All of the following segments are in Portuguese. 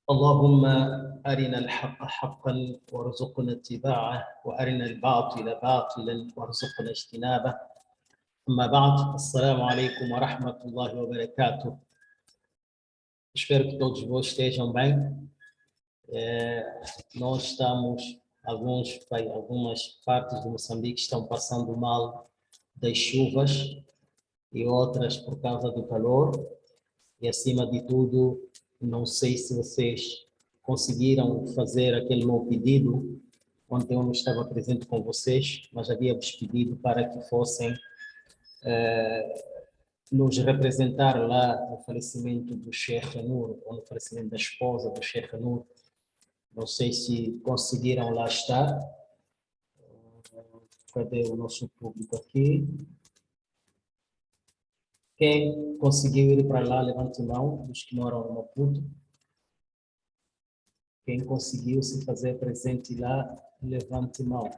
اللهم أرنا الحق حقا وارزقنا اتباعه وأرنا الباطل باطلا وارزقنا اجتنابه. أما بعد, Assalamu alaikum wa rahmatullahi wa barakatuh. Espero que todos vós estejam bem. Nós estamos, algumas partes de Moçambique estão passando mal das chuvas e outras por causa do calor. E acima de tudo, não sei se vocês conseguiram fazer aquele meu pedido. Ontem eu não estava presente com vocês, mas havia-vos pedido para que fossem nos representar lá no falecimento do Sheikh Nur, ou no falecimento da esposa do Sheikh Nur. Não sei se conseguiram lá estar. Cadê o nosso público aqui? Quem conseguiu ir para lá, levante a mão, dos que moram no Maputo. Quem conseguiu se fazer presente lá, levante a mão.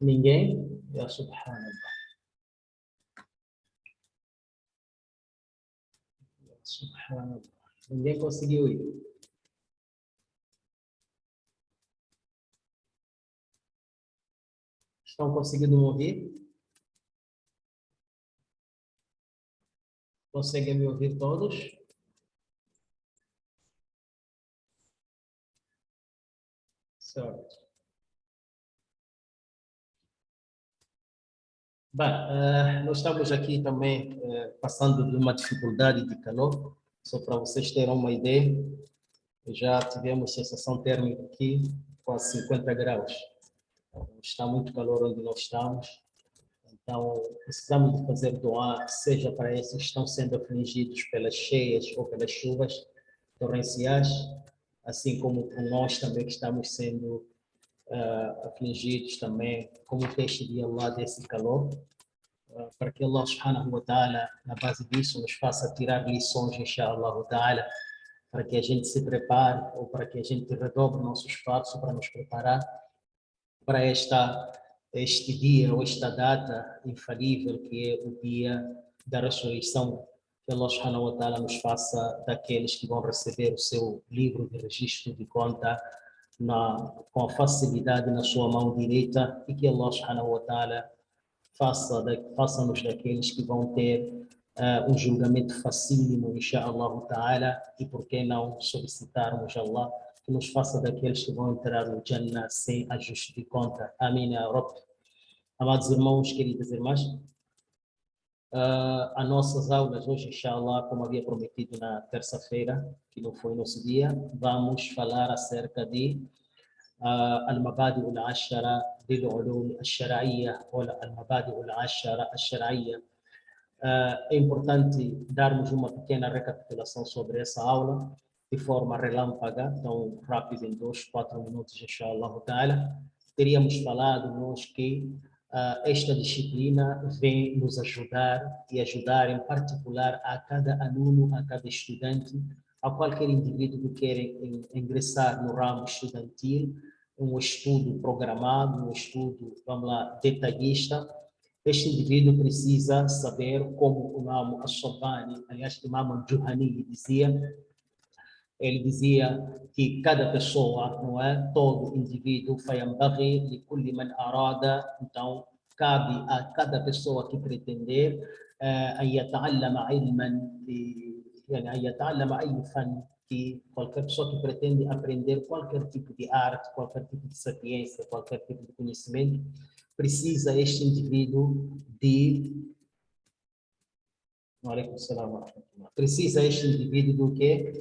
Ninguém? Ya Subhanallah. Ya Subhanallah. Ninguém conseguiu ir. Estão conseguindo me ouvir? Conseguem me ouvir todos? Certo. Bem, nós estamos aqui também passando de uma dificuldade de calor, só para vocês terem uma ideia. Já tivemos sensação térmica aqui, quase 50 graus. Está muito calor onde nós estamos. Então, precisamos de fazer doar, seja para esses que estão sendo afligidos pelas cheias ou pelas chuvas torrenciais, assim como por nós também que estamos sendo afligidos também, como peixe de Allah desse calor, para que Allah subhanahu wa ta'ala, na base disso, nos faça tirar lições, inshallah ta'ala, para que a gente se prepare, ou para que a gente redobre o nosso esforço para nos preparar para este dia ou esta data infalível que é o dia da ressurreição. Que Allah subhanahu wa ta'ala nos faça daqueles que vão receber o seu livro de registro de conta com facilidade na sua mão direita, e que Allah subhanahu wa ta'ala faça-nos daqueles que vão ter um julgamento facílimo, inshallah ta'ala, e por que não solicitarmos a Allah que nos faça daqueles que vão entrar no Jannah sem ajuste de conta. Amém, ya Rabb. Amados irmãos, queridas irmãs, as nossas aulas hoje, inshallah, como havia prometido na terça-feira, que não foi nosso dia, vamos falar acerca de المبادئ العشرة للعلوم الشرعية ou المبادئ العشرة الشرعية. É importante darmos uma pequena recapitulação sobre essa aula, de forma relâmpaga, tão rápida, em 2, 4 minutos, inshallah ta'ala. Teríamos falado nós que esta disciplina vem nos ajudar e ajudar em particular a cada aluno, a cada estudante, a qualquer indivíduo que queira ingressar no ramo estudantil, um estudo programado, um estudo, vamos lá, detalhista. Este indivíduo precisa saber, como o Imam Al-Shabbani, aliás, o Imam Al-Juhani ele dizia que cada pessoa, não é, todo indivíduo, فَيَنْبَغِي لِكُلِّ مَنْ أَرَادَ, então cabe a cada pessoa que pretender أن يتعلم علما, يعني أن يتعلم أي فن, que qualquer pessoa que pretende aprender qualquer tipo de arte, qualquer tipo de sapiência, qualquer tipo de conhecimento, precisa este indivíduo precisa este indivíduo do que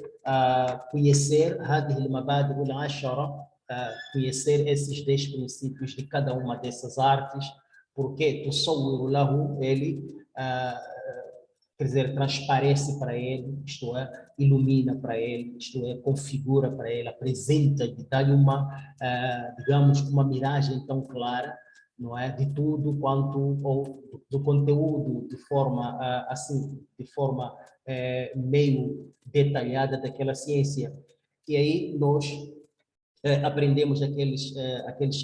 conhecer هذه المبادئ العشرة, conhecer esses 10 princípios de cada uma dessas artes, porque تصور له, ele quer dizer, transparece para ele, isto é, ilumina para ele, isto é, configura para ele, apresenta, dá-lhe uma, digamos, uma miragem tão clara, não é, de tudo quanto, ou do conteúdo de forma, assim, de forma meio detalhada daquela ciência. E aí nós aprendemos aqueles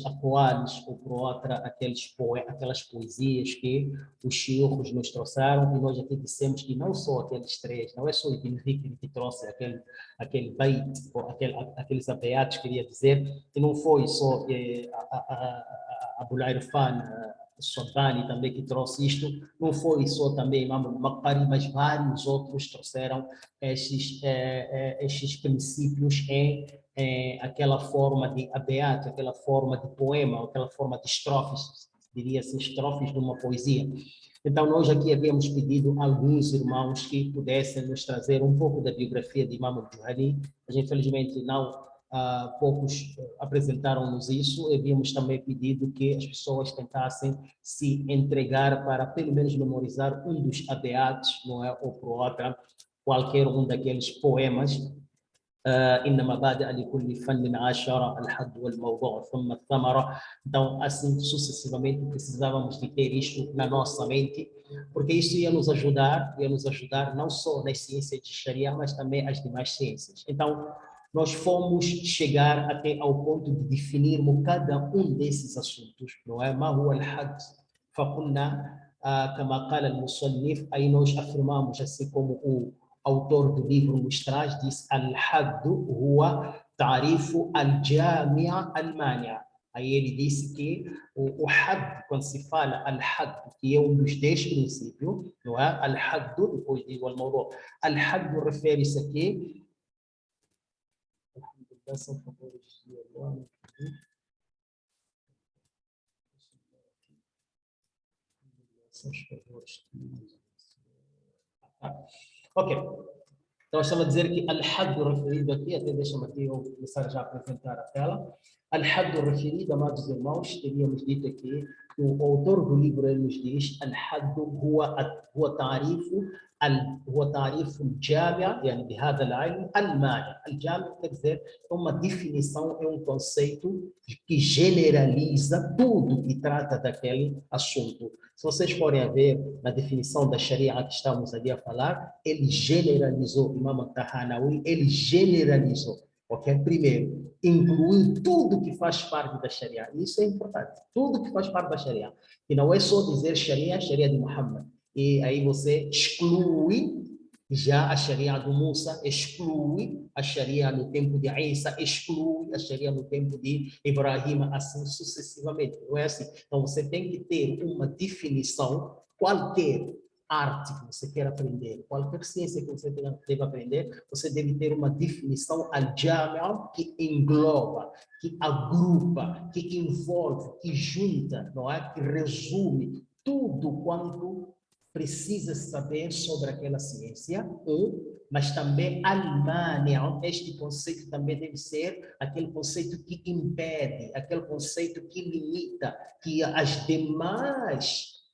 aquares, ou por outra, aquelas poesias que os shiukhs nos trouxeram, e nós aqui dissemos que não só aqueles três, não é só o Ibn Hikri que trouxe aquele bait, ou aqueles abeatos, queria dizer, que não foi só Abu al-Irfan, Sobani também que trouxe isto, não foi só também Imam al-Maqbari, mas vários outros trouxeram estes princípios em aquela forma de abeato, aquela forma de poema, aquela forma de estrofes, diria assim, estrofes de uma poesia. Então, nós aqui havíamos pedido a alguns irmãos que pudessem nos trazer um pouco da biografia de Imam al-Juhani, mas infelizmente não, poucos apresentaram-nos isso. Havíamos também pedido que as pessoas tentassem se entregar para pelo menos memorizar um dos abeatos, não é? Ou por outra, qualquer um daqueles poemas. إنما بادئ لكل فن عشرة الحد والموضوع ثم الثمرة. Então, assim sucessivamente, precisávamos de ter isto na nossa mente, porque isso ia nos ajudar não só nas ciências de Sharia, mas também as demais ciências. Então, nós fomos chegar até ao ponto de definirmos cada um desses assuntos, não é? ما هو الحد؟ فقلنا كما قال المصنف, aí nós afirmamos, assim como o autor do livro nos traz, diz al-hadd huwa ta'rifu al-jami' al-mani'. Aí ele disse que o hadd, quando se fala al-hadd, que é um dos 10 princípios, não é? Al-hadd, depois digo al-mawdu'. Al-hadd refere-se aqui, são favores de agora, são os favores ok. Então, estava a dizer que al-hadd referido aqui, até deixa-me aqui eu começar já a apresentar a tela. Al-hadd referido, amados irmãos, teríamos dito aqui, que o autor do livro ele nos diz al-hadd huwa تعريف الجامع يعني بهذا العلم المانع. الجامع quer dizer, é uma definição, é um conceito que generaliza tudo que trata daquele assunto. Se vocês forem a ver na definição da Sharia que estamos ali a falar, ele generalizou, Imam al-Tahanawi, ele generalizou, ok? Primeiro, incluir tudo que faz parte da Sharia. Isso é importante, tudo que faz parte da Sharia. E não é só dizer Sharia, Sharia de Muhammad. E aí você exclui já a Sharia do Musa, exclui a Sharia no tempo de Isa, exclui a Sharia no tempo de Ibrahim, assim sucessivamente. Não é assim? Então você tem que ter uma definição, qualquer arte que você quer aprender, qualquer ciência que você deve aprender, você deve ter uma definição al-jami' que engloba, que agrupa, que envolve, que junta, não é? Que resume tudo quanto precisa saber sobre aquela ciência, mas também al-mani', este conceito também deve ser aquele conceito que impede, aquele conceito que limita, que as demais,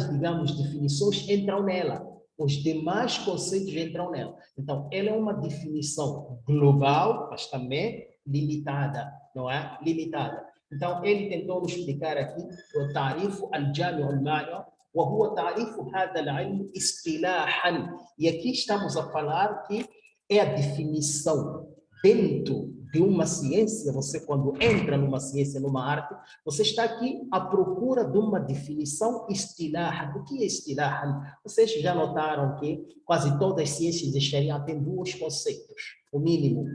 digamos, definições entram nela. Os demais conceitos entram nela. Então, ela é uma definição global, mas também limitada, não é? Limitada. Então, ele tentou nos explicar aqui o tarifo al-jami' al-mani', وهو تعريف هذا العلم اصطلاحا. E aqui estamos a falar que é a definição dentro de uma ciência. Você, quando entra numa ciência, numa arte, você está aqui à procura de uma definição istilahan. O que é istilahan? Vocês já notaram que quase todas as ciências de Sharia têm dois conceitos, o mínimo.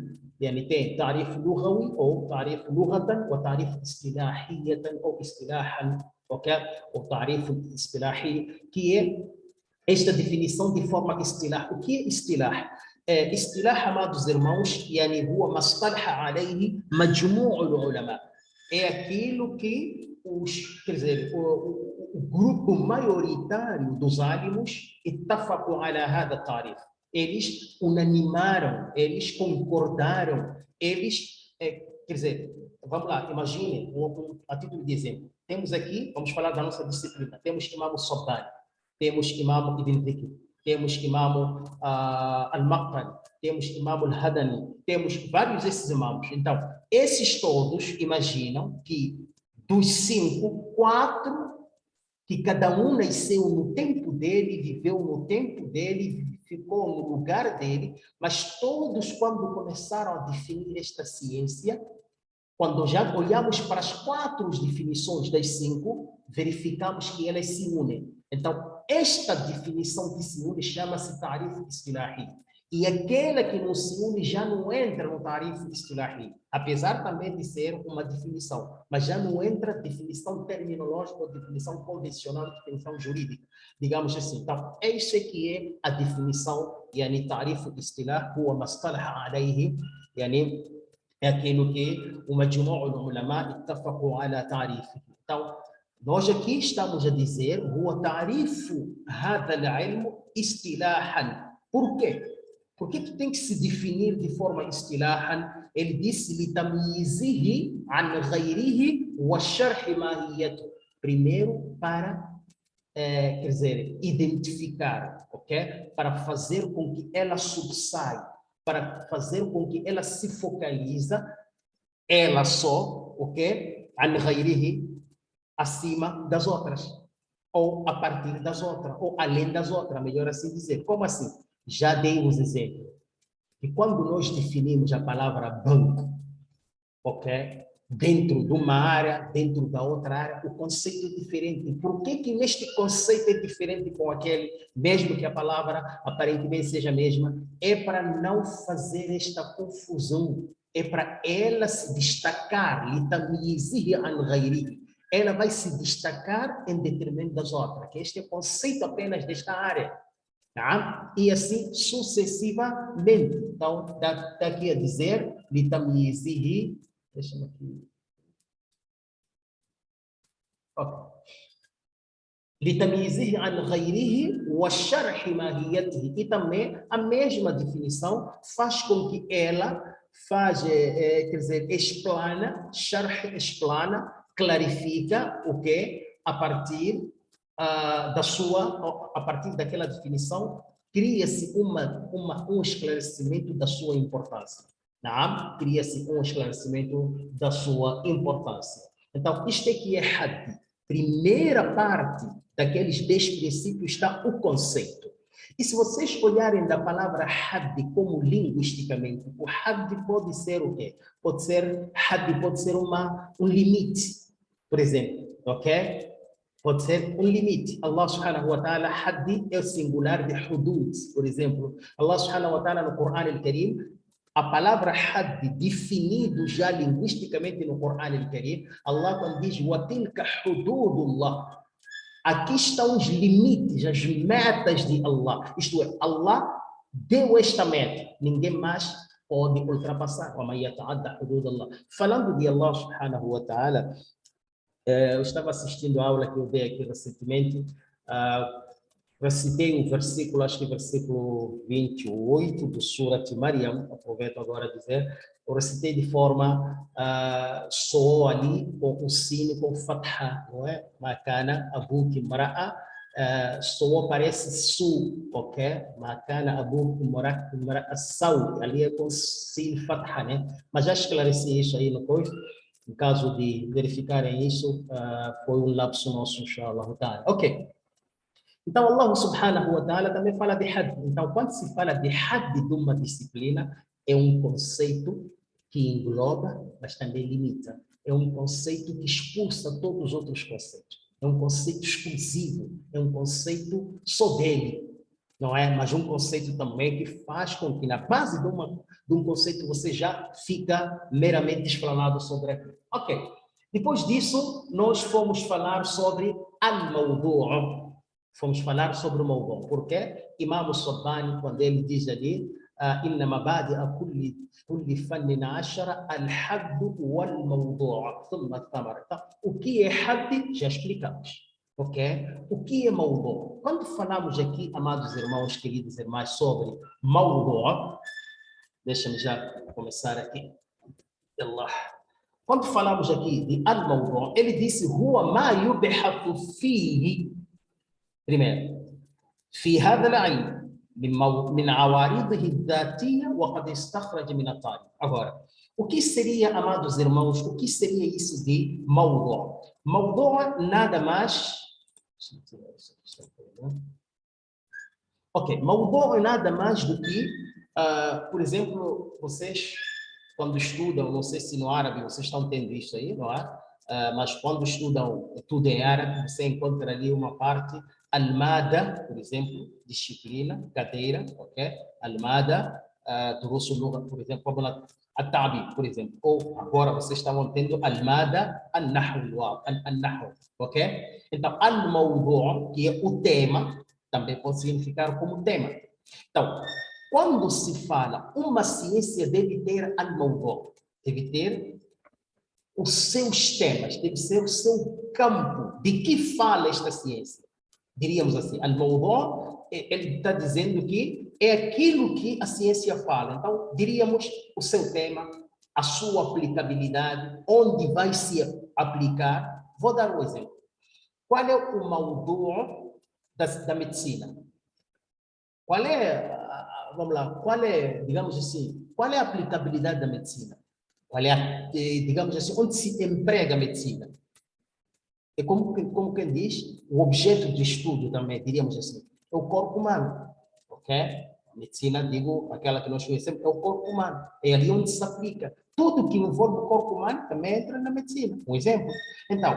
يعني tem تعريف لغوي أو تعريف لغة وتعريف اصطلاحية أو اصطلاحا، ok? O تعريف الاصطلاحي, que é esta definição de forma istilah. O que é istilah? اصطلاح, amados irmãos, يعني هو ما اصطلح عليه مجموع العلماء. É aquilo que quer dizer, o grupo maioritário dos álimos اتفقوا على هذا التعريف. Eles unanimaram, eles concordaram, eles, quer dizer, vamos lá, imagine, a título de exemplo, temos aqui, vamos falar da nossa disciplina, temos Imam Sobani, temos Imam Ibn Dhikr, temos Imam al-Maqbari, temos Imam al-Hadani, temos vários desses imãos. Então, esses todos imaginam que dos 5, 4 que cada um nasceu no tempo dele, viveu no tempo dele, ficou no lugar dele, mas todos, quando começaram a definir esta ciência, quando já olhamos para as 4 definições das 5, verificamos que elas se unem. Então, esta definição que se une chama-se Ta'rif Istilahi. E aquela que não se une já não entra no Ta'rif Istilahi, apesar também de ser uma definição, mas já não entra definição terminológica, ou definição convencional, definição jurídica, digamos assim. Então, esta que é a definição, yani Ta'rif Istilah, huwa mastalaha alayhi, yani é aquilo que o majmu' al-ulama ittafaqu ala ta'rifihi. Então, nós aqui estamos a dizer huwa ta'rifu hadha al-ilm istilahan. Por quê? Por que tem que se definir de forma istilahan? Ele disse litamyizihi an ghayrihi wa sharh mahiyatuh. Primeiro para quer dizer, identificar, ok? Para fazer com que ela subsaia, para fazer com que ela se focaliza, ela só, ok? An ghayrihi, acima das outras, ou a partir das outras, ou além das outras, melhor assim dizer. Como assim? Já dei os exemplos. E quando nós definimos a palavra banco, ok? Dentro de uma área, dentro da outra área, o conceito é diferente. Por que neste conceito é diferente com aquele, mesmo que a palavra aparentemente seja a mesma? É para não fazer esta confusão, é para ela se destacar, ela vai se destacar em detrimento das outras, que este é o conceito apenas desta área. Tá? E assim sucessivamente. Então, está aqui a dizer, deixa-me aqui. Ok. لتمييزه عن غيره وشرح ماهيته. E também a mesma definição faz com que ela quer dizer, explana, clarifica o que a partir a partir daquela definição cria-se um esclarecimento da sua importância. Cria-se um esclarecimento da sua importância. Então, isto aqui é Hadd. Primeira parte daqueles 10 princípios está o conceito. E se vocês olharem da palavra Hadd como linguisticamente, o Hadd pode ser o quê? Hadd pode ser um limite, por exemplo, ok? Pode ser um limite. Allah subhanahu wa ta'ala, Hadd é o singular de Hudud, por exemplo. Allah subhanahu wa ta'ala no Corão al-Karim, a palavra Hadd, definido já linguisticamente no Corão al-Karim, Allah quando diz وَتِلْكَ حُدُودُ اللَّهِ, aqui estão os limites, as metas de Allah. Isto é, Allah deu esta meta, ninguém mais pode ultrapassar. وَمَنْ يَتَعَدَّ حُدُودَ اللَّهِ. Falando de Allah subhanahu wa ta'ala, eu estava assistindo a aula que eu dei aqui recentemente, recitei um versículo, acho que versículo 28 do Surat Maryam, aproveito agora a dizer, eu recitei de forma, soou ali com o sino, com fatha, não é? Makana abuki mara'a, soou parece su, ok? Makana abuki mara'a sau, ali é com sino fatha, né? Mas já esclareci isso aí no curso. No caso de verificarem isso, foi um lapso nosso, inshallah. Ok. Então, Allah subhanahu wa ta'ala também fala de Hadd. Então, quando se fala de Hadd de uma disciplina, é um conceito que engloba, mas também limita. É um conceito que expulsa todos os outros conceitos. É um conceito exclusivo, é um conceito só dele, não é? Mas um conceito também que faz com que, na base de um conceito, você já fica meramente explanado sobre aquilo. Ok. Depois disso, nós fomos falar sobre al-mawdu'. Fomos falar sobre o mawdu'. Por quê? Imam Sabbani, quando ele diz ali, إن مبادئ كل فن 10 الحد والموضوع ثم الثمرة. O que é hadd? Já explicamos. Ok? O que é mawdu'? Quando falamos aqui, amados irmãos, queridos irmãs, sobre mawdu', deixa-me já começar aqui. Quando falamos aqui de al-mawdu', ele disse huwa ma yubhathu fihi. Primeiro, في هذا العلم من عوارضه الذاتية وقد استخرج من التاريخ. Agora, o que seria, amados irmãos, o que seria isso de mawdu'? Mawdu' nada mais Ok, موضوع é nada mais do que, por exemplo, vocês, quando estudam, não sei se no árabe vocês estão tendo isso aí, não é? Mas quando estudam tudo em árabe, você encontra ali uma parte, almada, por exemplo, disciplina, cadeira, ok? Almada, دروس اللغة, por exemplo, como التعبير, por exemplo. Ou agora vocês estavam tendo almada, النحو, ok? Então, al-mawdu', que é o tema, também pode significar como tema. Então, quando se fala, uma ciência deve ter al-mawdu', deve ter os seus temas, deve ser o seu campo. De que fala esta ciência? Diríamos assim, al-mawdu', ele está dizendo que é aquilo que a ciência fala. Então, diríamos o seu tema, a sua aplicabilidade, onde vai se aplicar. Vou dar um exemplo. Qual é o mawdu' da medicina? Qual é, vamos lá, qual é, digamos assim, qual é a aplicabilidade da medicina? Qual é, digamos assim, onde se emprega a medicina? É como quem diz, o objeto de estudo também, diríamos assim, é o corpo humano, ok? A medicina, digo, aquela que nós conhecemos, é o corpo humano. É ali onde se aplica. Tudo que envolve o corpo humano também entra na medicina. Um exemplo. Então,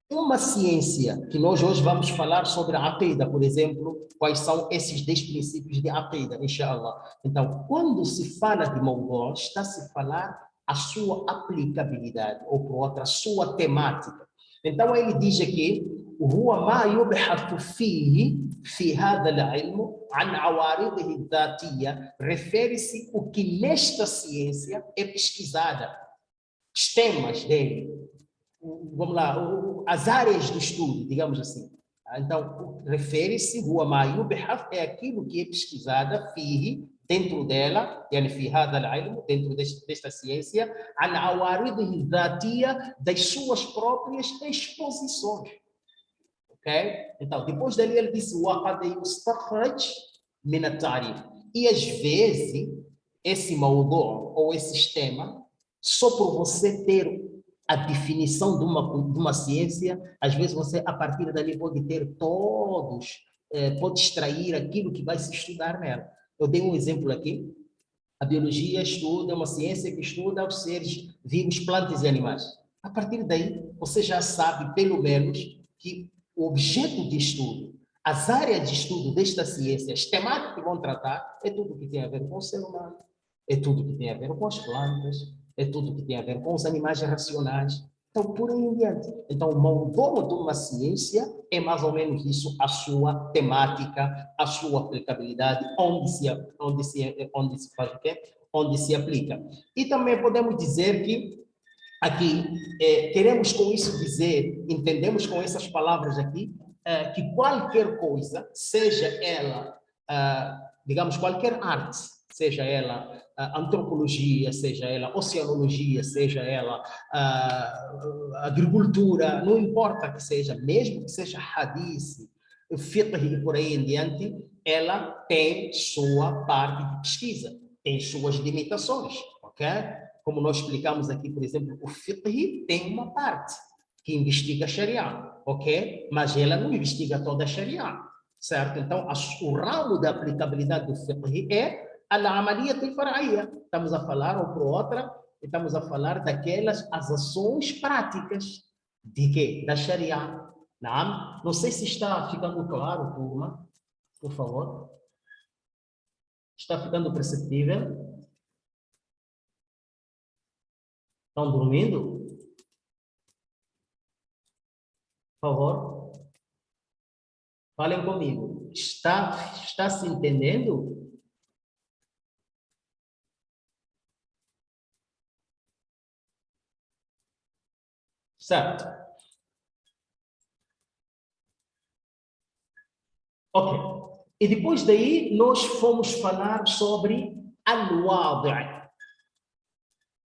uma ciência que nós hoje vamos falar sobre a Aqida, por exemplo, quais são esses 10 princípios de Aqida, inshallah. Então, quando se fala de Mawdu', está-se a falar a sua aplicabilidade, ou por outra, a sua temática. Então, ele diz aqui, هو ما يبحث فيه في هذا العلم عن عوارضه الذاتية, refere-se o que nesta ciência é pesquisada, os temas dele, vamos lá, as áreas do estudo, digamos assim. Então, refere-se, هو ما يبحث, é aquilo que é pesquisada, فيه, dentro dela, يعني في هذا العلم, dentro desta ciência, عن عوارضه الذاتية, das suas próprias exposições. Ok? Então, depois dali ele disse, وقد يستخرج من التعريف. E às vezes, esse mawdu' ou esse sistema, só por você ter a definição de uma ciência, às vezes você, a partir dali, pode ter todos, pode extrair aquilo que vai se estudar nela. Eu dei um exemplo aqui. A biologia estuda, é uma ciência que estuda os seres vivos, plantas e animais. A partir daí, você já sabe, pelo menos, que o objeto de estudo, as áreas de estudo desta ciência, as temáticas que vão tratar, é tudo que tem a ver com o ser humano, é tudo que tem a ver com as plantas, é tudo que tem a ver com os animais racionais. Então, por aí em diante. Então, o mawdu' de uma ciência é mais ou menos isso, a sua temática, a sua aplicabilidade, onde se faz o quê? Onde se aplica. E também podemos dizer que aqui, queremos com isso dizer, entendemos com essas palavras aqui, que qualquer coisa, seja ela, digamos, qualquer arte, seja ela antropologia, seja ela oceanologia, seja ela agricultura, não importa que seja, mesmo que seja hadith, fiqh e por aí em diante, ela tem sua parte de pesquisa, tem suas limitações, ok? Como nós explicamos aqui, por exemplo, o fiqh tem uma parte que investiga a Sharia, ok? Mas ela não investiga toda a Sharia, certo? Então, o ramo da aplicabilidade do fiqh é al-amaliyat al-far'iyya. Estamos a falar, ou por outra, estamos a falar daquelas as ações práticas de quê? Da Sharia. Não sei se está ficando claro, turma, por favor. Está ficando perceptível? Estão dormindo? Por favor, falem comigo. Está se entendendo? Certo. Ok. E depois daí, nós fomos falar sobre al-wadi'.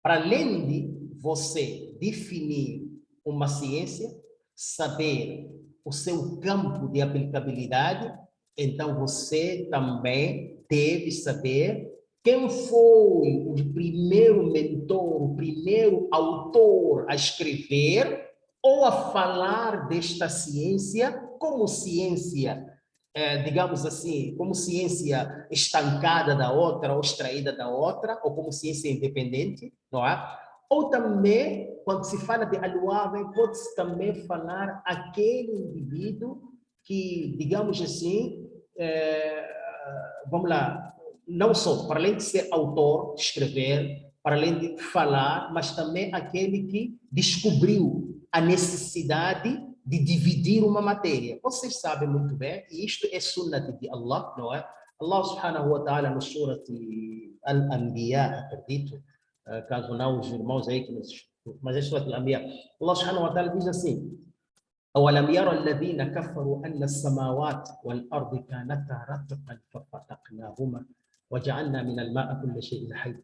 Para além de você definir uma ciência, saber o seu campo de aplicabilidade, então você também deve saber quem foi o primeiro mentor, o primeiro autor a escrever ou a falar desta ciência como ciência, digamos assim, como ciência estancada da outra ou extraída da outra, ou como ciência independente, não é? Ou também, quando se fala de Al-Wadi, pode-se também falar aquele indivíduo que, digamos assim, vamos lá, não só, para além de ser autor, de escrever, para além de falar, mas também aquele que descobriu a necessidade de dividir uma matéria. Vocês sabem muito bem, e isto é sunnah de Allah, não é? Allah subhanahu wa ta'ala no surat Al-Anbiya, acredito, caso não os irmãos aí, mas é surat Al-Anbiya. Allah subhanahu wa ta'ala diz assim: أولم يرى الذين كفروا أن السماوات والأرض كانتا رتقا ففتقناهما وجعلنا من الماء كل شيء حي.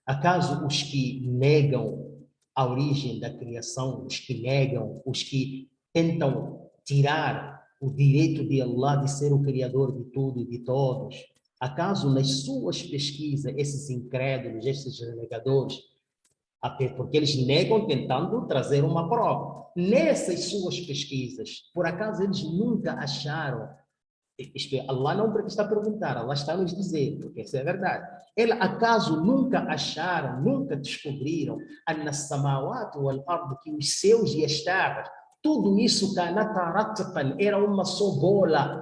Acaso os que negam a origem da criação, os que negam, os que tentam tirar o direito de Allah de ser o criador de tudo e de todos, acaso nas suas pesquisas, esses incrédulos, esses renegadores, porque eles negam tentando trazer uma prova. Nessas suas pesquisas, por acaso eles nunca acharam, Allah não está a perguntar, Allah está a nos dizer, porque isso é verdade. Eles acaso nunca acharam, nunca descobriram que os céus e as terras, tudo isso era uma só bola.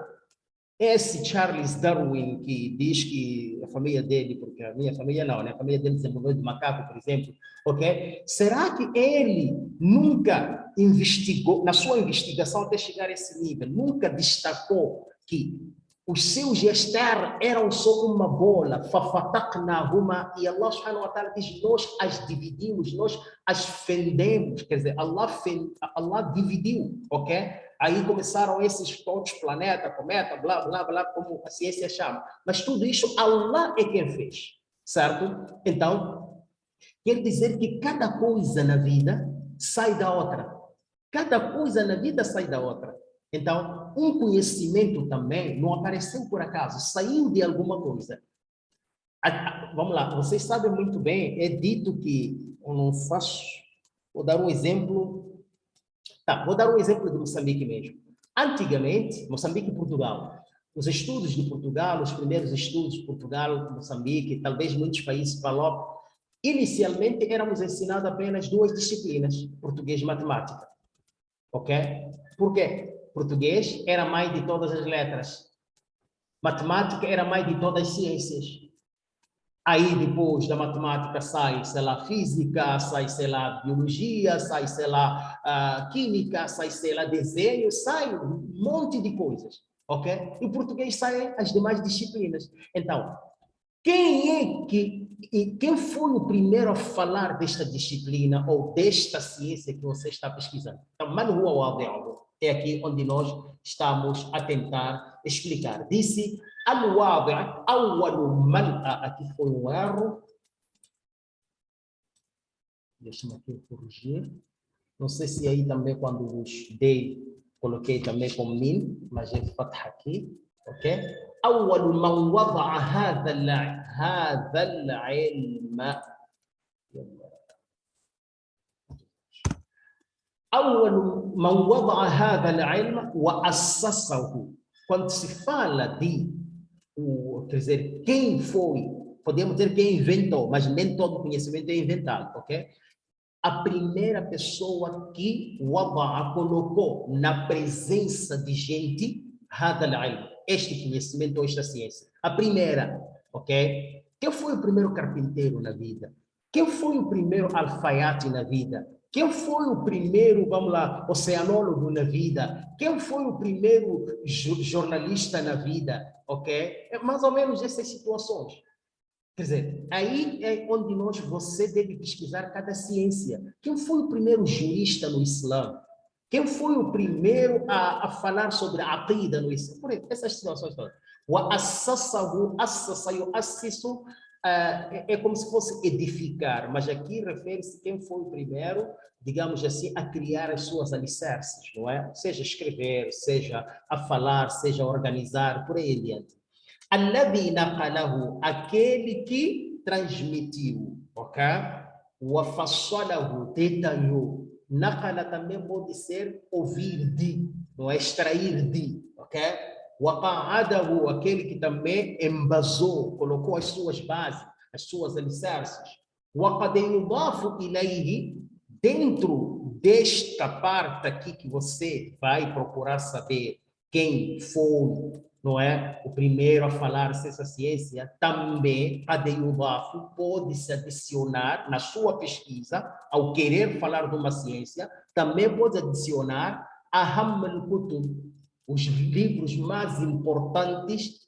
Esse Charles Darwin, que diz que a família dele, porque a minha família não, né? A família dele desenvolveu de macaco, por exemplo, ok? Será que ele nunca investigou, na sua investigação até chegar a esse nível, nunca destacou que os céus e as terras eram só uma bola, fafataqnahuma, e Allah subhanahu wa ta'ala diz, nós as dividimos, nós as fendemos, quer dizer, Allah dividiu, ok? Aí começaram esses todos, planeta, cometa, blá, blá, blá, como a ciência chama. Mas tudo isso, Allah é quem fez, certo? Então, quer dizer que cada coisa na vida sai da outra. Cada coisa na vida sai da outra. Então, um conhecimento também não apareceu por acaso, saiu de alguma coisa. Vamos lá, vocês sabem muito bem, é dito que, eu não faço, vou dar um exemplo. Tá, vou dar um exemplo de Moçambique mesmo. Antigamente, Moçambique e Portugal, os estudos de Portugal, os primeiros estudos de Portugal, Moçambique, talvez muitos países falam, inicialmente éramos ensinados apenas duas disciplinas, português e matemática. Ok? Por quê? Português era mãe de todas as letras. Matemática era mãe de todas as ciências. Aí, depois da matemática, sai, sei lá, física, sai, sei lá, biologia, sai, sei lá, química, sai, sei lá, desenho, sai um monte de coisas, ok? E o português sai as demais disciplinas. Então, quem foi o primeiro a falar desta disciplina ou desta ciência que você está pesquisando? Então, é aqui onde nós estamos a tentar explicar. Disse Al-Wadi', aqui foi um erro. Deixa-me aqui corrigir. Não sei se aí também quando os dei, coloquei também com min, mas é fatha aqui, ok? أول من وضع هذا العلم أول من وضع هذا العلم وأسسه. Quando se fala de, quer dizer, quem foi, podemos dizer quem inventou, mas nem todo conhecimento é inventado, ok? A primeira pessoa que colocou na presença de gente هذا العلم, este conhecimento ou esta ciência. A primeira, ok? Quem foi o primeiro carpinteiro na vida? Quem foi o primeiro alfaiate na vida? Quem foi o primeiro, vamos lá, oceanólogo na vida? Quem foi o primeiro jornalista na vida? Ok? É mais ou menos essas situações. Quer dizer, aí é onde você deve pesquisar cada ciência. Quem foi o primeiro jurista no Islã? Quem foi o primeiro a falar sobre a aqida no Islã? Por exemplo, essas situações todas. É como se fosse edificar, mas aqui refere-se quem foi o primeiro, digamos assim, a criar as suas alicerces, não é? Seja escrever, seja a falar, seja a organizar, por aí adiante. Alladhi naqalahu, aquele que transmitiu, ok? Wa fassalahu, detalhou. Nakala também pode ser ouvir de, não é extrair de, ok? Waqa'adahu, aquele que também embasou, colocou as suas bases, as suas alicerces. Waqad yudafu ilayhi, dentro desta parte aqui que você vai procurar saber quem foi, não é? O primeiro a falar essa ciência, também a Deyudafu pode se adicionar na sua pesquisa, ao querer falar de uma ciência, também pode adicionar a Hammal Kutub, os livros mais importantes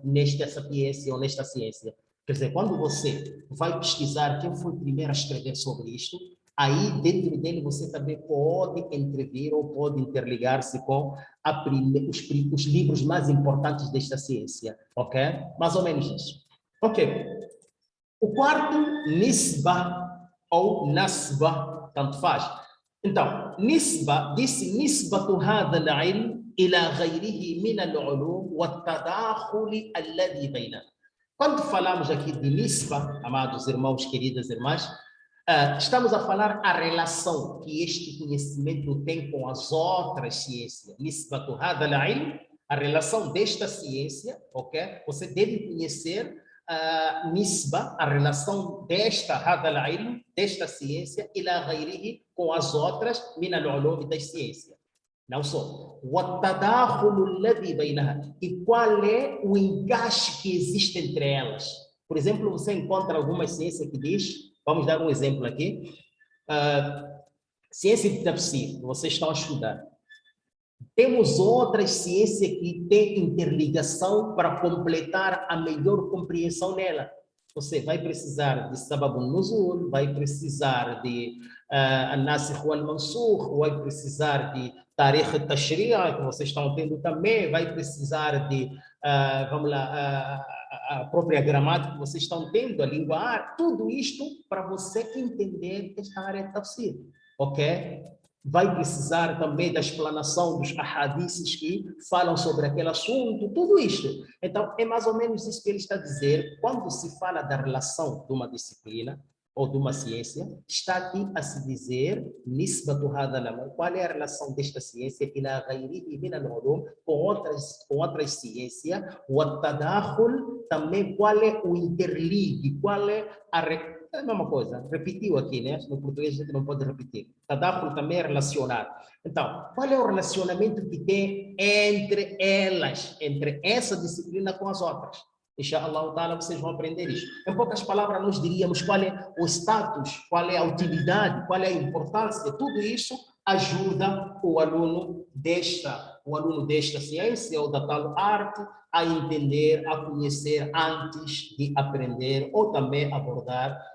nesta sapiência ou nesta ciência. Quer dizer, quando você vai pesquisar quem foi o primeiro a escrever sobre isto, aí dentro dele você também pode entrevir ou pode interligar-se com os livros mais importantes desta ciência, ok? Mais ou menos isso. Ok. O quarto, nisba ou nasba, tanto faz. Então, nisba, disse nisbatu hadha al-ilm ila ghayrihi min al-ulum wa at-tadakhul alladhi bainahum. Quando falamos aqui de nisba, amados irmãos, queridas irmãs, estamos a falar a relação que este conhecimento tem com as outras ciências. Nisbatu hadha al-ilm, a relação desta ciência, ok? Você deve conhecer nisba, a relação desta hadha al-ilm, desta ciência, ila ghayrihi, com as outras min al-ulum das ciências. Não só. E qual é o encaixe que existe entre elas? Por exemplo, você encontra alguma ciência que diz, vamos dar um exemplo aqui, ciência de tafsir, que vocês estão a estudar. Temos outras ciências que têm interligação para completar a melhor compreensão nela. Você vai precisar de Sababun Nuzul, vai precisar de An-Nasikh wal-Mansukh, vai precisar de Tarikh al-Tashri'a, que vocês estão tendo também, vai precisar de, vamos lá, a própria gramática que vocês estão tendo, a língua árabe, tudo isto para você entender esta área de tafsir, ok? Vai precisar também da explanação dos ahadíces que falam sobre aquele assunto, tudo isso. Então, é mais ou menos isso que ele está a dizer. Quando se fala da relação de uma disciplina ou de uma ciência, está aqui a se dizer nisbatu hadha al-ilm, qual é a relação desta ciência ila ghayrihi min al-ulum, com outras ciências, o tadakhul, também qual é o interligue, qual é a mesma coisa, repetiu aqui, né? No português a gente não pode repetir. Tadakhul também é relacionar. Então, qual é o relacionamento que tem entre elas, entre essa disciplina com as outras? Inshallah ta'ala, vocês vão aprender isso. Em poucas palavras, nós diríamos qual é o status, qual é a utilidade, qual é a importância. Tudo isso ajuda o aluno desta ciência ou da tal arte a entender, a conhecer antes de aprender ou também abordar.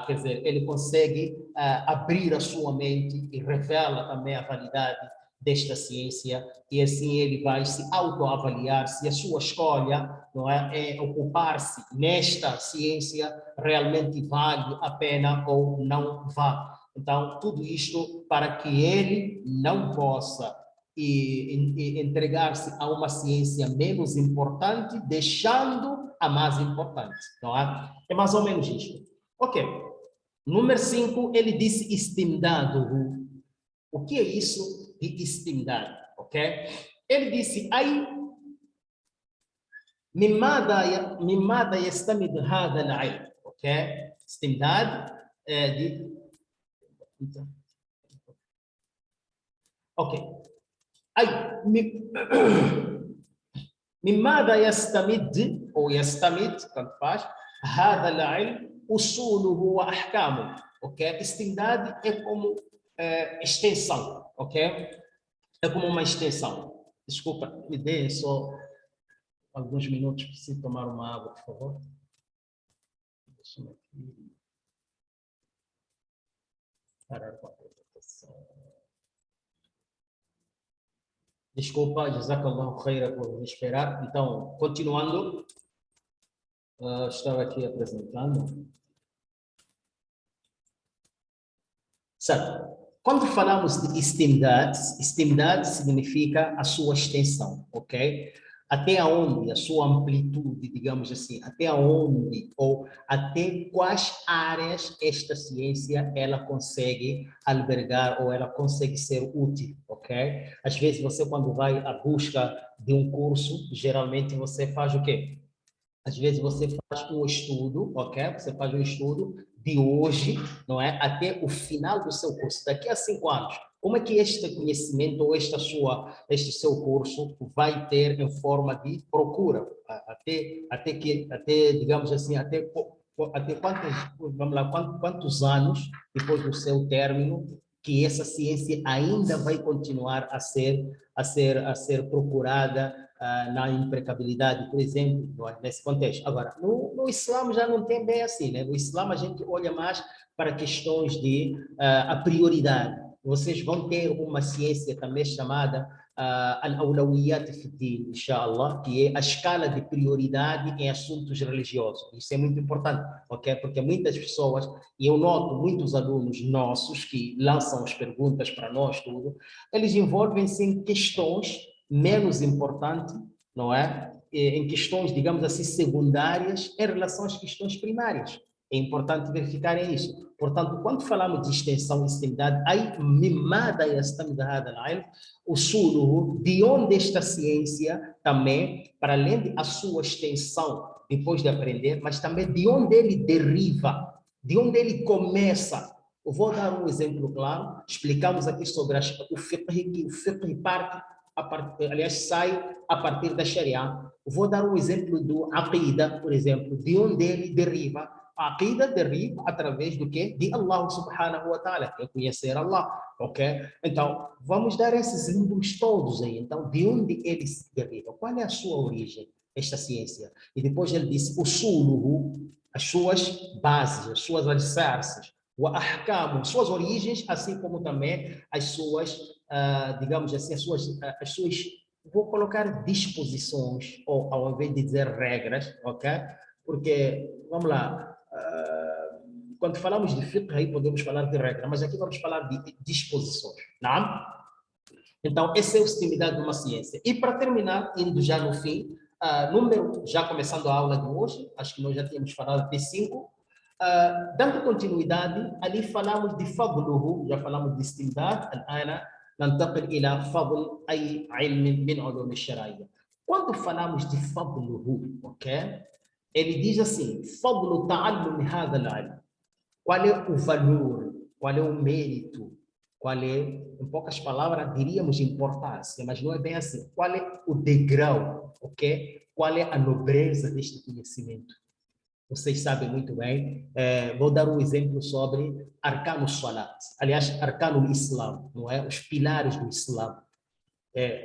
Quer dizer, ele consegue abrir a sua mente e revela também a validade desta ciência, e assim ele vai se autoavaliar se a sua escolha, não é ocupar-se nesta ciência realmente vale a pena ou não vale. Então, tudo isto para que ele não possa entregar-se a uma ciência menos importante, deixando a mais importante, não é? É mais ou menos isto. Ok. Número 5, ele disse istimdado. O que é isso de istimdado? Ok? Ele disse, ai, mimada yastamid hadha al-ilm. Ok? Istimdado de... Ok. Ai, mimada yastamid, ou yastamid, tanto faz, hadha al-ilm, usuluhu wa ahkamu. Ok? Istimdado é como extensão, ok? É como uma extensão. Desculpa, me dê só alguns minutos, preciso tomar uma água, por favor. Deixa-me aqui parar com a apresentação. Desculpa, jazakallahu khaira por me esperar. Então, continuando, estava aqui apresentando. Certo. Quando falamos de istimdad significa a sua extensão, ok? até onde a sua amplitude, digamos assim, até onde ou até quais áreas esta ciência ela consegue albergar ou ela consegue ser útil, ok? Às vezes você quando vai à busca de um curso, geralmente você faz o quê? Às vezes você faz um estudo, ok? Você faz um estudo de hoje, não é? Até o final do seu curso, daqui a 5 anos. Como é que este conhecimento ou este seu curso vai ter em forma de procura? Até digamos assim, até quantos, vamos lá, quantos anos depois do seu término que essa ciência ainda vai continuar a ser procurada na impecabilidade, por exemplo, nesse contexto. Agora, no Islã já não tem bem assim, né? No Islã a gente olha mais para questões de a prioridade. Vocês vão ter uma ciência também chamada al-awlawiyat fi din, inshallah, que é a escala de prioridade em assuntos religiosos. Isso é muito importante, ok? Porque muitas pessoas, e eu noto muitos alunos nossos que lançam as perguntas para nós, tudo, eles envolvem-se em questões menos importantes, não é? Em questões, digamos assim, secundárias em relação às questões primárias. É importante verificarem isso. Portanto, quando falamos de extensão e extremidade, aí mimada yastamid al-ilm usuluhu, de onde esta ciência também, para além da sua extensão depois de aprender, mas também de onde ele deriva, de onde ele começa. Eu vou dar um exemplo claro. Explicamos aqui sobre o fiqh, que o fiqh aliás, sai a partir da Sharia. Vou dar um exemplo do Aqidah, por exemplo, de onde ele deriva. A Aqidah deriva através do quê? De Allah subhanahu wa ta'ala, que é conhecer Allah, ok? Então, vamos dar esses exemplos todos aí. Então, de onde ele se deriva? Qual é a sua origem, esta ciência? E depois ele diz, usuluhu, as suas bases, as suas alicerces, o ahkam, suas origens, assim como também as suas digamos assim, as suas, vou colocar disposições, ou ao invés de dizer regras, ok? Porque, vamos lá, quando falamos de fiqh, aí podemos falar de regra, mas aqui vamos falar de disposições, não? Então, essa é a utilidade de uma ciência. E para terminar, indo já no fim, já começando a aula de hoje, acho que nós já tínhamos falado de 5, dando continuidade, ali falamos de fadluhu, já falamos de utilidade, ننتقل إلى فضل أي علم من علوم الشرعية. Quando falamos de fadluhu, ok? Ele diz assim, fadlu ta'allum hadha al-ilm. Qual é o valor, qual é o mérito, qual é, em poucas palavras, diríamos importância, mas não é bem assim. Qual é o degrau, ok? Qual é a nobreza deste conhecimento? Vocês sabem muito bem. Vou dar um exemplo sobre Arkanu Salat. Aliás, Arkanu Islam, não é? Os pilares do Islã.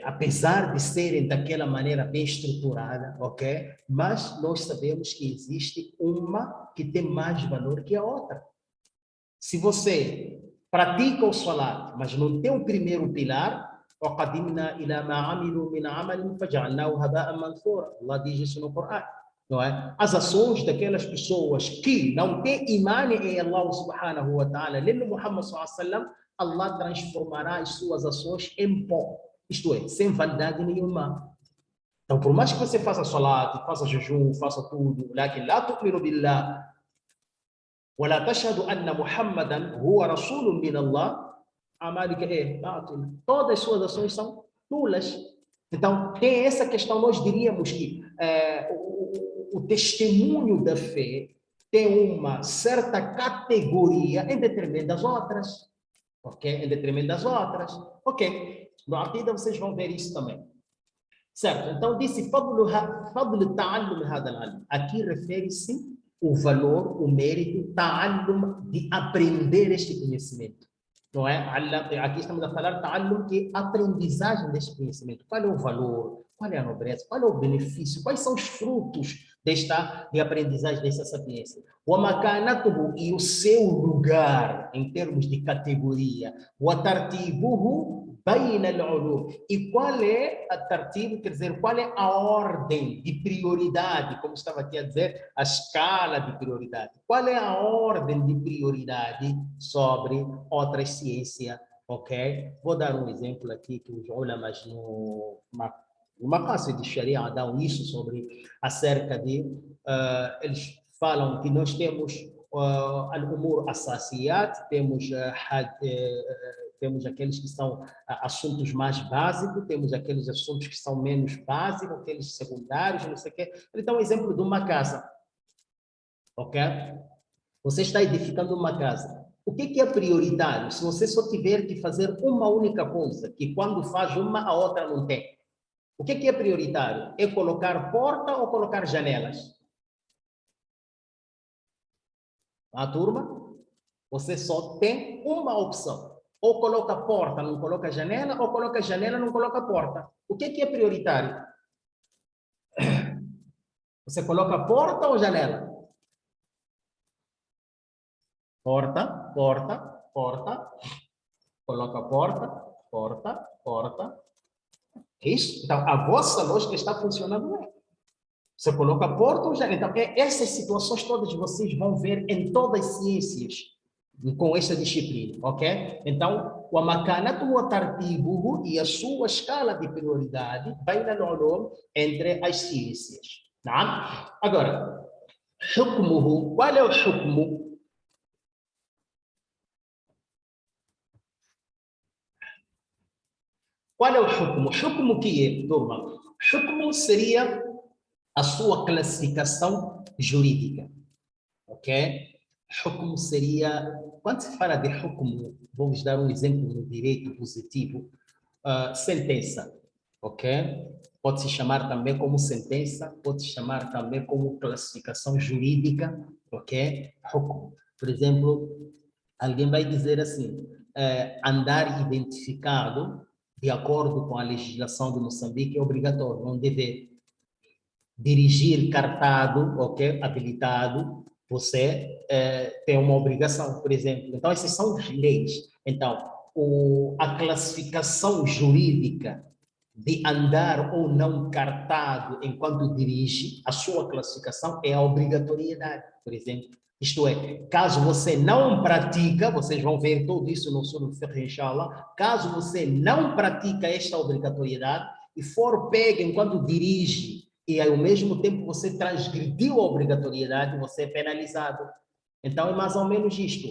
Apesar de serem daquela maneira bem estruturada, ok? Mas nós sabemos que existe uma que tem mais valor que a outra. Se você pratica o Salat, mas não tem o primeiro pilar, وَقَدِمْنَا إِلَى مَا عَمِلُوا مِنْ عَمَلٍ فَجَعَلْنَاهُ هَبَاءً مَنْثُورًا. Allah diz isso no Corão. Não é? As ações daquelas pessoas que não têm imã em Allah subhanahu wa ta'ala, nem no Muhammad sallallahu alaihi wasallam, Allah transformará as suas ações em pó. Isto é, sem validade nenhuma. Então, por mais que você faça salat, faça jejum, faça tudo, لكن لا تؤمن بالله ولا تشهد أن محمدا هو رسول من الله, amálica batil. Todas as suas ações são nulas. Então, tem essa questão, nós diríamos que o testemunho da fé tem uma certa categoria em detrimento das outras. Ok? Em detrimento das outras. Ok. No Aqida vocês vão ver isso também. Certo? Então, disse fadlu ta'allum hadha al-ilm. Aqui refere-se o valor, o mérito, ta'allum, de aprender este conhecimento. Não é? Aqui estamos a falar ta'allum, que é aprendizagem deste conhecimento. Qual é o valor? Qual é a nobreza? Qual é o benefício? Quais são os frutos de aprendizagem dessa sapiência? O makanatuhu, e o seu lugar em termos de categoria. O tartibuhu baina al-ulum. E qual é a tartibo, quer dizer, qual é a ordem de prioridade, como estava aqui a dizer, a escala de prioridade. Qual é a ordem de prioridade sobre outras ciências, ok? Vou dar um exemplo aqui que os ulamas Uma classe de Sharia dão isso sobre acerca de eles falam que nós temos al-umur asasiyat, temos aqueles que são assuntos mais básicos, temos aqueles assuntos que são menos básicos, aqueles secundários, não sei o quê. Ele dá um exemplo de uma casa, ok? Você está edificando uma casa. O que é prioritário? Se você só tiver que fazer uma única coisa, que quando faz uma, a outra não tem. O que é prioritário? É colocar porta ou colocar janelas? A turma, você só tem uma opção. Ou coloca porta, não coloca janela, ou coloca janela, não coloca porta. O que é prioritário? Você coloca porta ou janela? Porta, porta, porta. Coloca porta, porta, porta. Isso? Então, a vossa lógica está funcionando bem. Você coloca porta ou janela. Então, essas situações todas vocês vão ver em todas as ciências com esta disciplina, ok? Então, o makanatu wa tartibuhu e a sua escala de prioridade vai entre as ciências. Tá? Agora, hukmuhu, qual é o hukmu? Qual é o hukmu? Hukmu que é, turma? Hukmu seria a sua classificação jurídica, ok? Hukmu seria, quando se fala de hukmu, vamos dar um exemplo no direito positivo, sentença, ok? Pode-se chamar também como sentença, pode-se chamar também como classificação jurídica, ok? Hukmu. Por exemplo, alguém vai dizer assim, andar identificado de acordo com a legislação de Moçambique é obrigatório, não dever. Dirigir cartado, ok, habilitado, você tem uma obrigação, por exemplo. Então, essas são as leis. Então, a classificação jurídica de andar ou não cartado enquanto dirige, a sua classificação é a obrigatoriedade, por exemplo. Isto é, caso você não pratica, vocês vão ver tudo isso no Sul Fiqh, inshallah, caso você não pratica esta obrigatoriedade e for pego enquanto dirige e ao mesmo tempo você transgrediu a obrigatoriedade, você é penalizado. Então é mais ou menos isto.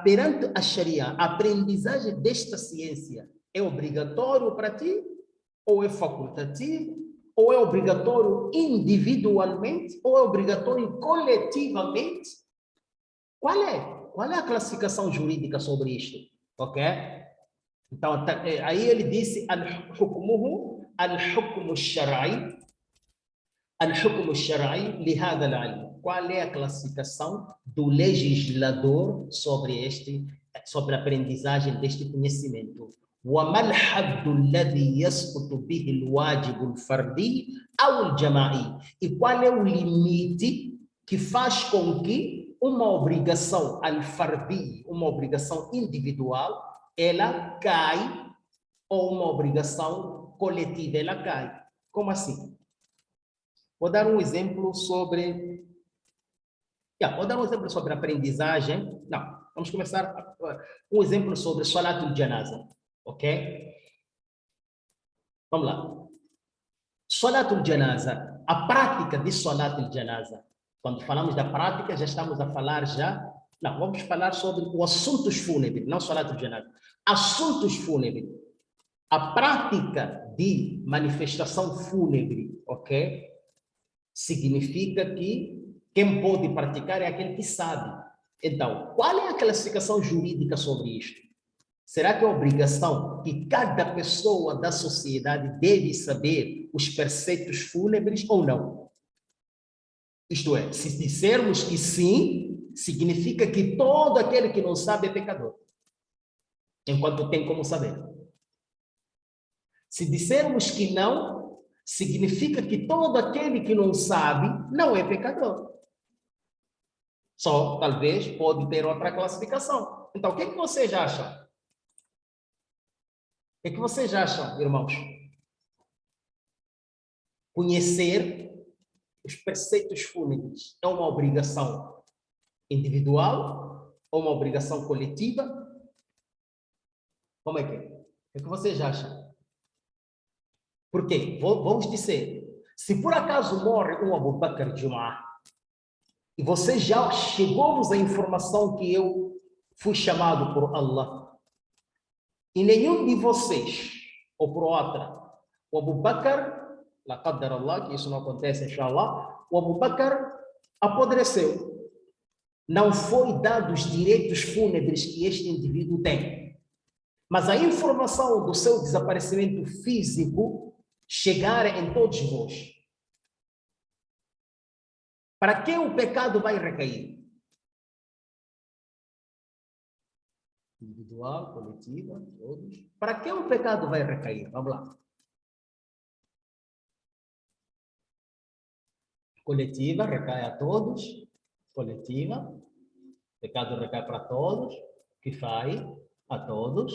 Perante a Sharia, a aprendizagem desta ciência é obrigatório para ti ou é facultativo? Ou é obrigatório individualmente ou é obrigatório coletivamente? Qual é a classificação jurídica sobre isto? Ok? Então, aí ele disse al-hukmuhu al-hukmu al-shar'i al-hukmu al-shar'i lihada al-ilm. Qual é a classificação do legislador sobre a aprendizagem deste conhecimento? وما الحد الذي يسقط به الواجب الفردي أو الجماعي? E qual é o limite que faz com que uma obrigação al-fardi, uma obrigação individual, ela cai, ou uma obrigação coletiva, ela cai? Como assim? Vou dar um exemplo sobre... vou dar um exemplo sobre aprendizagem. Não, vamos começar um exemplo sobre Salatul Janaza, ok? Vamos lá. Salatul Janaza, a prática de Salatul Janaza. Quando falamos da prática, já estamos a falar já... Não, vamos falar sobre os assuntos fúnebres, não Salatul Janaza. Assuntos fúnebres. A prática de manifestação fúnebre, ok? Significa que quem pode praticar é aquele que sabe. Então, qual é a classificação jurídica sobre isto? Será que é obrigação que cada pessoa da sociedade deve saber os preceitos fúnebres ou não? Isto é, se dissermos que sim, significa que todo aquele que não sabe é pecador, enquanto tem como saber. Se dissermos que não, significa que todo aquele que não sabe não é pecador. Só, talvez, pode ter outra classificação. Então, o que vocês acham? O que vocês acham, irmãos? Conhecer os preceitos fúnebres é uma obrigação individual ou uma obrigação coletiva? Como é que é? O que vocês acham? Porque, vamos dizer, se por acaso morre um Abu Bakr Jum'ah, e você já chegou-vos a informação que eu fui chamado por Allah, e nenhum de vocês, ou por outra, o Abu Bakr, la qaddar Allah, que isso não acontece, inshallah, o Abu Bakr apodreceu. Não foi dado os direitos fúnebres que este indivíduo tem. Mas a informação do seu desaparecimento físico chegará em todos vós. Para quem o pecado vai recair? Individual, coletiva, todos. Para quem o pecado vai recair? Vamos lá. Coletiva, recai a todos. Coletiva, pecado recai para todos. Kifai, a todos.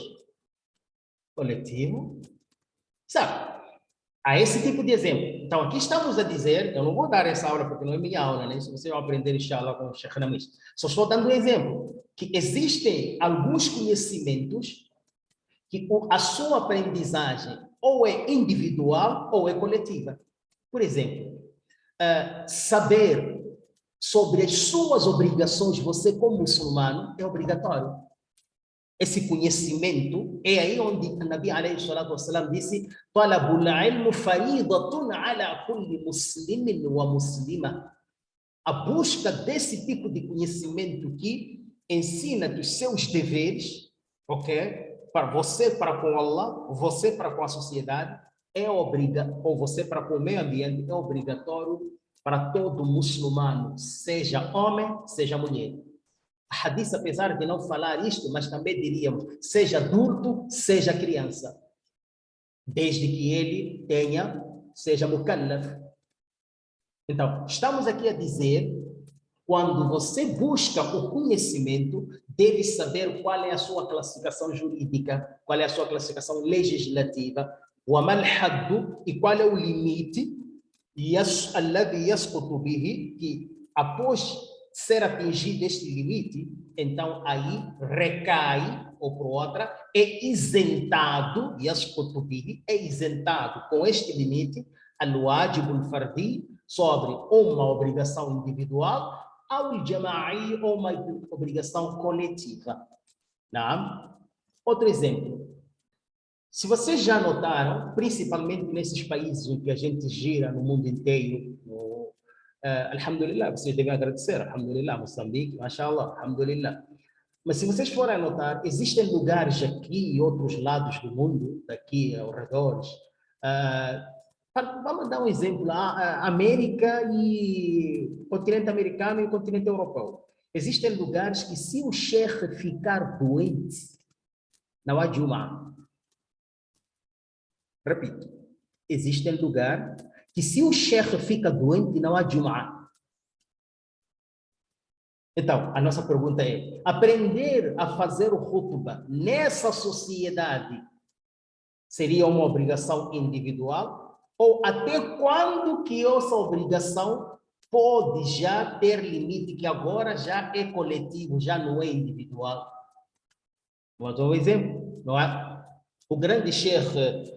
Coletivo. Sabe? Há esse tipo de exemplo. Então, aqui estamos a dizer, eu não vou dar essa aula porque não é minha aula, né? Se você vai aprender, inshallah, com o Sheikh Namis. Só estou dando um exemplo, que existem alguns conhecimentos que a sua aprendizagem ou é individual ou é coletiva. Por exemplo, saber sobre as suas obrigações, você como muçulmano, é obrigatório. Esse conhecimento é aí onde o Nabi alayhi salatu wassalam disse: "Talabul ilm faridatun ala kulli muslimin wa muslima." A busca desse tipo de conhecimento que ensina os seus deveres, ok? Para você para com Allah, você para com a sociedade, ou você para com o meio ambiente, é obrigatório para todo muçulmano, seja homem, seja mulher. A hadith, apesar de não falar isto, mas também diríamos, seja adulto, seja criança, desde que ele seja mukallaf. Então, estamos aqui a dizer, quando você busca o conhecimento, deve saber qual é a sua classificação jurídica, qual é a sua classificação legislativa, o amal haddu, e qual é o limite, alladhi yasqutu bihi, que após ser atingido este limite, então aí recai, ou por outra, é isentado, yasqutu bihi, é isentado com este limite, al-wajib al-fardi, sobre uma obrigação individual, ao jama'i, ou uma obrigação coletiva. Não? Outro exemplo. Se vocês já notaram, principalmente nesses países em que a gente gira no mundo inteiro, alhamdulillah, vocês devem agradecer, alhamdulillah, Moçambique, mashallah, alhamdulillah. Mas se vocês forem notar, existem lugares aqui e outros lados do mundo, daqui ao redor, vamos dar um exemplo, a América e o continente americano e o continente europeu. Existem lugares que se o sheikh ficar doente, não há Jum'ah. Repito, existe lugar que se o sheikh fica doente, não há Jum'ah. Então, a nossa pergunta é, aprender a fazer o khutbah nessa sociedade seria uma obrigação individual? Ou até quando que essa obrigação pode já ter limite, que agora já é coletivo, já não é individual? Vou dar um exemplo, não é? O grande sheikh,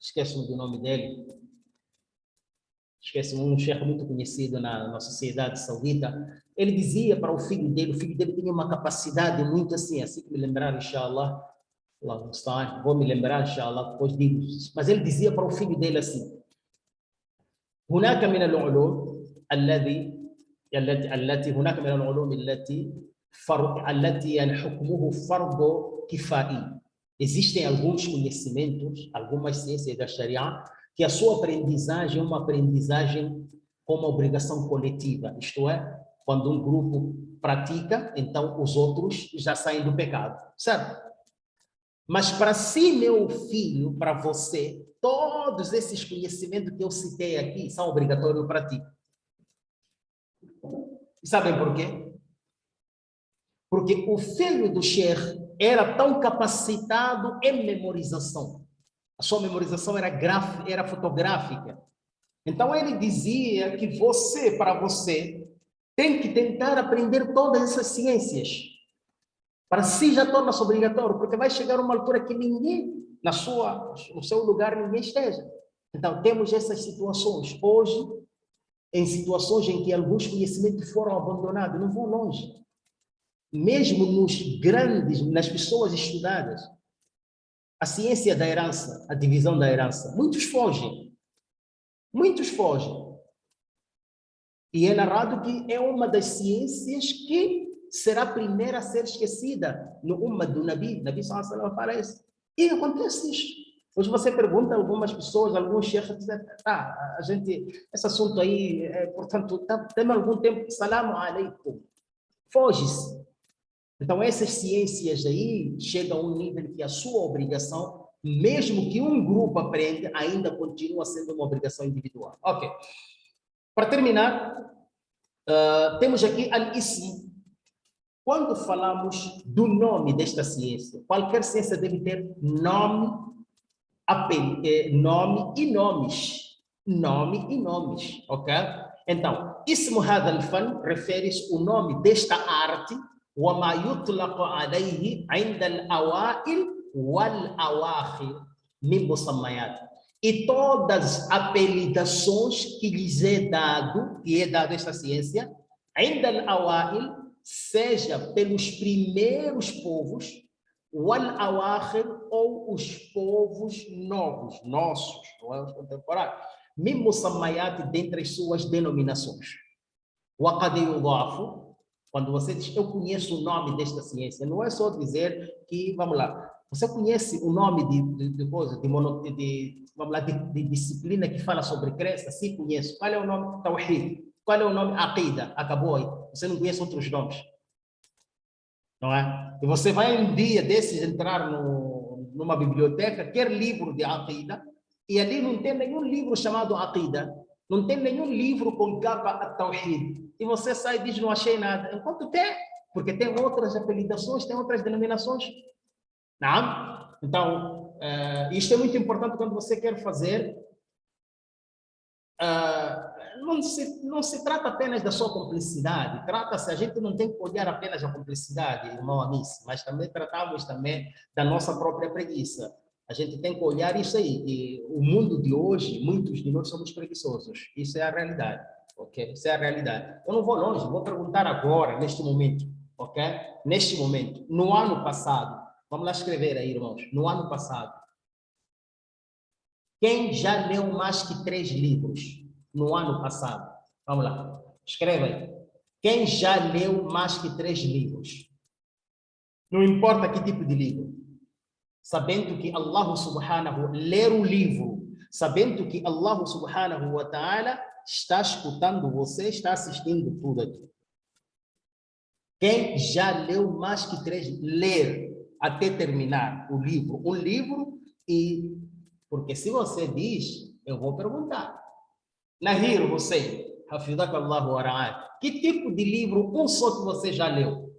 esqueço-me do nome dele, esquece, um sheikh muito conhecido na sociedade saudita, ele dizia para o filho dele tinha uma capacidade muito assim que me lembrar, inshallah, vou me lembrar, inshallah, depois digo, mas ele dizia para o filho dele assim: هناك من العلوم هناك من العلوم التي حكمه فرض كفائي. Existem alguns conhecimentos, algumas ciências da Sharia, que a sua aprendizagem é uma aprendizagem com uma obrigação coletiva, isto é, quando um grupo pratica, então os outros já saem do pecado, certo? Mas para si, meu filho, para você, todos esses conhecimentos que eu citei aqui são obrigatórios para ti. E sabem por quê? Porque o filho do sheikh era tão capacitado em memorização. A sua memorização era fotográfica. Então ele dizia que para você, tem que tentar aprender todas essas ciências. Para si já torna-se obrigatório, porque vai chegar uma altura que ninguém no seu lugar ninguém esteja. Então, temos essas situações. Hoje, em situações em que alguns conhecimentos foram abandonados, não vão longe. Mesmo nas pessoas estudadas, a ciência da herança, a divisão da herança, muitos fogem. Muitos fogem. E é narrado que é uma das ciências que será a primeira a ser esquecida no Ummah do Nabi. Nabi sallallahu alaihi wasallam fala isso. E acontece isso. Hoje você pergunta a algumas pessoas, alguns chefes, dizem, a gente, esse assunto aí, portanto, tem algum tempo, salamu alaikum. Foge-se. Então, essas ciências aí chegam a um nível que a sua obrigação, mesmo que um grupo aprenda, ainda continua sendo uma obrigação individual. Ok. Para terminar, temos aqui al-ism. Quando falamos do nome desta ciência, qualquer ciência deve ter nome, nome e nomes. Nome e nomes, ok? Então, ism hadha al-fan refere-se ao nome desta arte, وما يطلق عليه عند الأوائل والأواخر من مسميات. E todas as apelidações que lhes é dado, esta ciência, ainda al-awail, seja pelos primeiros povos, wal-awakhir, ou os povos novos, nossos, os contemporâneos, min musammayat, dentre as suas denominações. Wa qad yudafu, quando você diz, eu conheço o nome desta ciência, não é só dizer que, vamos lá, você conhece o nome de disciplina que fala sobre crença? Sim, conheço. Qual é o nome? Tawhid. Qual é o nome? Aqida. Acabou aí. Você não conhece outros nomes. Não é? E você vai um dia desses entrar numa biblioteca, quer livro de Aqida, e ali não tem nenhum livro chamado Aqida. Não tem nenhum livro com capa a Tawhid. E você sai e diz, não achei nada. Enquanto tem, porque tem outras apelidações, tem outras denominações. Não? Então, isto é muito importante quando você quer fazer. Não se trata apenas da sua cumplicidade, trata-se, a gente não tem que olhar apenas a cumplicidade, irmão Amice, mas também tratamos também da nossa própria preguiça. A gente tem que olhar isso aí, e o mundo de hoje, muitos de nós somos preguiçosos, isso é a realidade, ok? Isso é a realidade. Eu não vou longe, vou perguntar agora, neste momento, ok? Neste momento, no ano passado, vamos lá escrever aí, irmãos, no ano passado, quem já leu mais que 3 livros no ano passado? Vamos lá, escreva aí. Quem já leu mais que 3 livros? Não importa que tipo de livro. Sabendo que Allah subhanahu, ler o livro, sabendo que Allah subhanahu wa ta'ala está escutando você, está assistindo tudo aqui. Quem já leu mais que 3, ler até terminar o livro, um livro, e porque se você diz, eu vou perguntar. Nahir, você, Hafidhaka Allahu wa ra'ah, que tipo de livro, um só que você já leu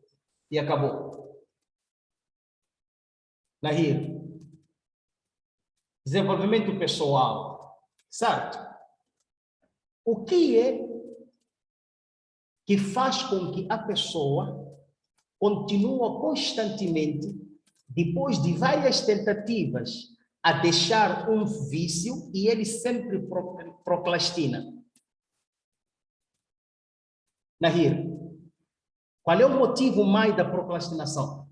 e acabou? Nahir, desenvolvimento pessoal, certo? O que é que faz com que a pessoa continue constantemente, depois de várias tentativas, a deixar um vício e ele sempre procrastina? Nahir, qual é o motivo mais da procrastinação?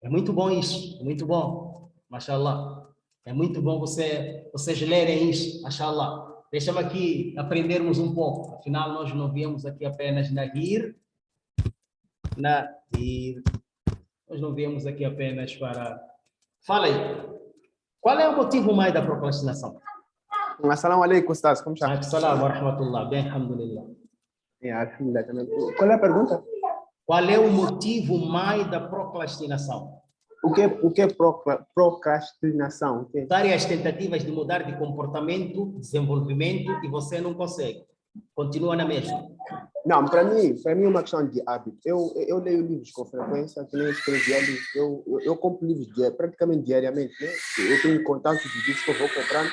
É muito bom isso, é muito bom, mashallah. É muito bom vocês lerem isso, mashallah. Deixa-me aqui aprendermos um pouco, afinal nós não viemos aqui apenas Nahir, nós não viemos aqui apenas para... Fala aí, qual é o motivo mais da procrastinação? Assalamu alaikum, Ustaz, como está? Assalamu wa rahmatullah, bem, alhamdulillah. Alhamdulillah também. Qual é a pergunta? Qual é o motivo mais da procrastinação? O que é procrastinação? Okay. Várias tentativas de mudar de comportamento, desenvolvimento, e você não consegue. Continua na mesma. Não, para mim é uma questão de hábito. Eu leio livros com frequência, que nem escrevi ali. Eu compro livros praticamente diariamente, né? Eu tenho contato de livros que eu vou comprando.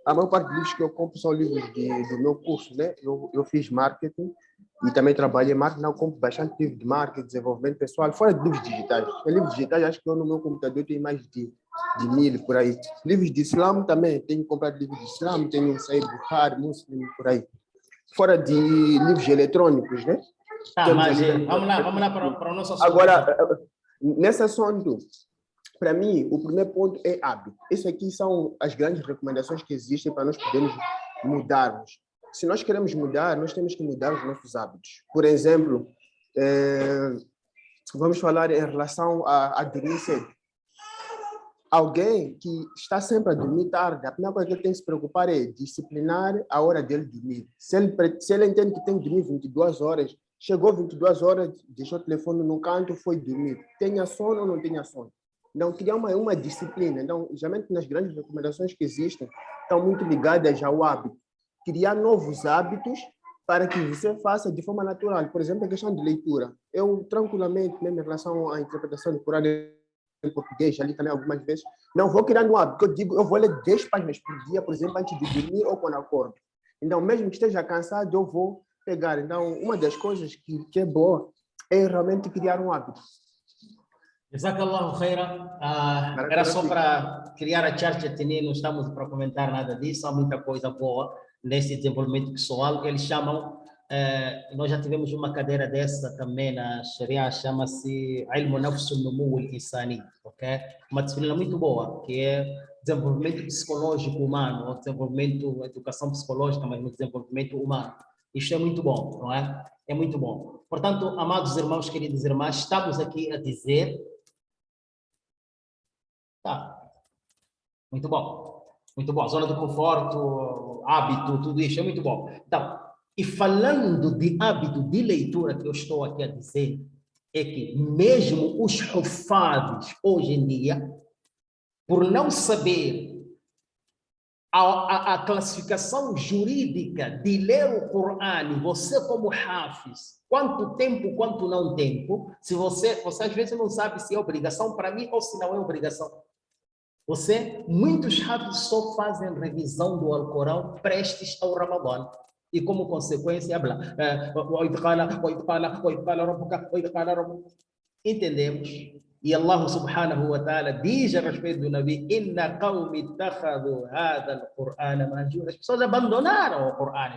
A maior parte dos livros que eu compro são livros do meu curso, né? Eu fiz marketing E também trabalho em marketing, não compro bastante livro de marketing, desenvolvimento pessoal, fora de livros digitais. Porque livros digitais, acho que eu no meu computador tenho mais de 1000 por aí. Livros de Islam também, tenho comprado livros de Islam, tenho Said Bukhari, Muslim, por aí. Fora de livros eletrônicos, né? Tá, Temos mas ali vamos lá para o nosso assunto. Agora, nesse assunto, para mim, o primeiro ponto é hábito. Isso aqui são as grandes recomendações que existem para nós podermos mudarmos. Se nós queremos mudar, nós temos que mudar os nossos hábitos. Por exemplo, vamos falar em relação a dormir cedo. Alguém que está sempre a dormir tarde, a primeira coisa que ele tem que se preocupar é disciplinar a hora dele dormir. Se ele entende que tem que dormir 22 horas, chegou 22 horas, deixou o telefone no canto, foi dormir. Tenha sono ou não tenha sono. Então, criar uma disciplina. Então, geralmente, nas grandes recomendações que existem, estão muito ligadas ao hábito. Criar novos hábitos para que você faça de forma natural. Por exemplo, a questão de leitura. Eu, tranquilamente, mesmo em relação à interpretação do Corão em português, ali também algumas vezes, não vou criar um hábito. Eu digo, eu vou ler 10 páginas por dia, por exemplo, antes de dormir ou quando acordo. Então, mesmo que esteja cansado, eu vou pegar. Então, uma das coisas que é boa é realmente criar um hábito. Jazakallahu khaira. Era só para criar a charge, não estamos para comentar nada disso, há muita coisa boa nesse desenvolvimento pessoal. Eles chamam, nós já tivemos uma cadeira dessa também na Sharia, chama-se Ilmu Nafsu Numu al-Insani, ok? Uma disciplina muito boa, que é desenvolvimento psicológico humano, ou desenvolvimento, educação psicológica, mas no desenvolvimento humano. Isto é muito bom, não é? É muito bom. Portanto, amados irmãos, queridas irmãs, estamos aqui a dizer. Tá, muito bom. Muito bom. Zona do conforto, hábito, tudo isso é muito bom. Então, e falando de hábito de leitura que eu estou aqui a dizer, é que mesmo os hufados, hoje em dia, por não saber a classificação jurídica de ler o Corão, você como hafiz, quanto tempo, quanto não tempo, se você às vezes não sabe se é obrigação para mim ou se não é obrigação. Muitos hafiz só fazem revisão do Alcorão prestes ao Ramadã. E como consequência, entendemos? E Allah subhanahu wa ta'ala diz a respeito do Nabi: Inna qawmi ittakhadhu hadha al-Qur'ana mahjura. As pessoas abandonaram o Corão,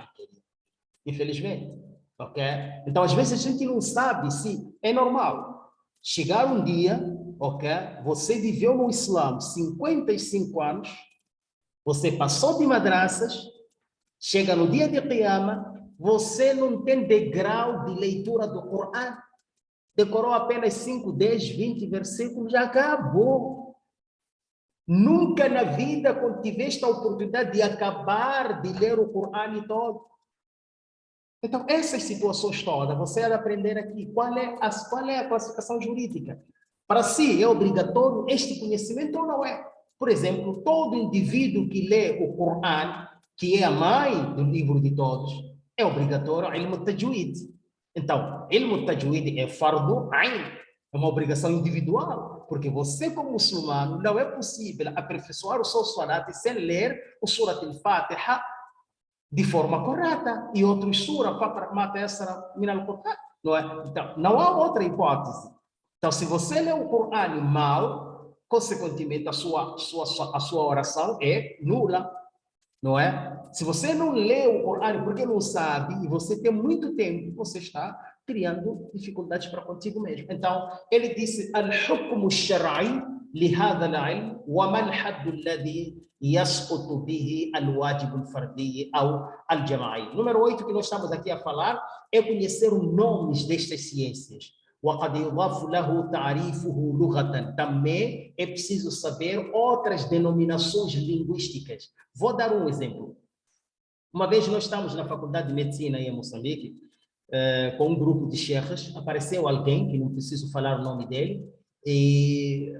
infelizmente. Ok? Então, às vezes a gente não sabe se é normal chegar um dia, ok? Você viveu no Islã 55 anos, você passou de madraças, chega no dia de Qiyamah, você não tem degrau de leitura do Corão, decorou apenas 5, 10, 20 versículos, já acabou. Nunca na vida tiveste a oportunidade de acabar de ler o Corão todo. Então, essas situações todas, você vai aprender aqui qual é a classificação jurídica. Para si, é obrigatório este conhecimento ou não é? Por exemplo, todo indivíduo que lê o Corão, que é a mãe do livro de todos, é obrigatório a ilmu tajwid. Então, ilmu tajwid é fardu ain, é uma obrigação individual, porque você, como muçulmano, não é possível aperfeiçoar o seu salat sem ler o Surat al-Fatiha de forma correta, e outros surah, não é? Então, não há outra hipótese. Então, se você lê o Corão mal, consequentemente, a sua oração é nula, não é? Se você não lê o Corão porque não sabe, e você tem muito tempo, você está criando dificuldades para contigo mesmo. Então, ele disse, al-hukmu shar'i lihada al-ilm, wa man haddu alladhi yasqutu bihi al-wajib al-fardi ou al-jama'i. Número 8 que nós estamos aqui a falar é conhecer os nomes destas ciências. وقد يضاف له تعريفه لغة. Também é preciso saber outras denominações linguísticas. Vou dar um exemplo. Uma vez nós estamos na Faculdade de Medicina em Moçambique, com um grupo de cheikhs, apareceu alguém, que não preciso falar o nome dele, e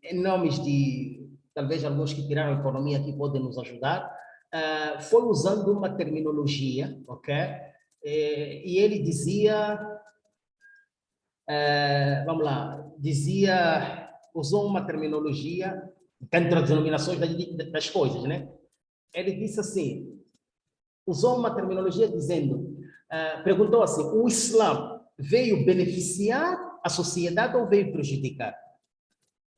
em nomes de, talvez alguns que tiraram a economia aqui podem nos ajudar, foi usando uma terminologia, ok? E ele dizia... vamos lá, usou uma terminologia dentro das denominações das coisas, né? Ele disse assim, usou uma terminologia dizendo, perguntou assim, o Islã veio beneficiar a sociedade ou veio prejudicar?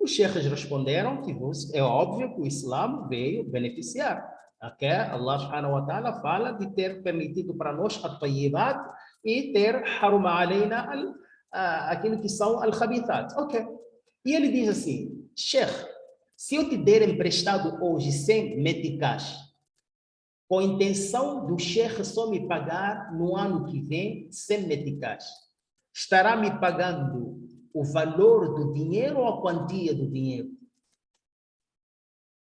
Os sheikhs responderam que é óbvio que o Islã veio beneficiar. Okay? Allah subhanahu wa ta'ala fala de ter permitido para nós at-tayyibat e ter haruma alayna aquilo que são al-khabithat. Ok. E ele diz assim, sheikh, se eu te der emprestado hoje 100 meticais, com a intenção do sheikh só me pagar no ano que vem 100 meticais, estará me pagando o valor do dinheiro ou a quantia do dinheiro?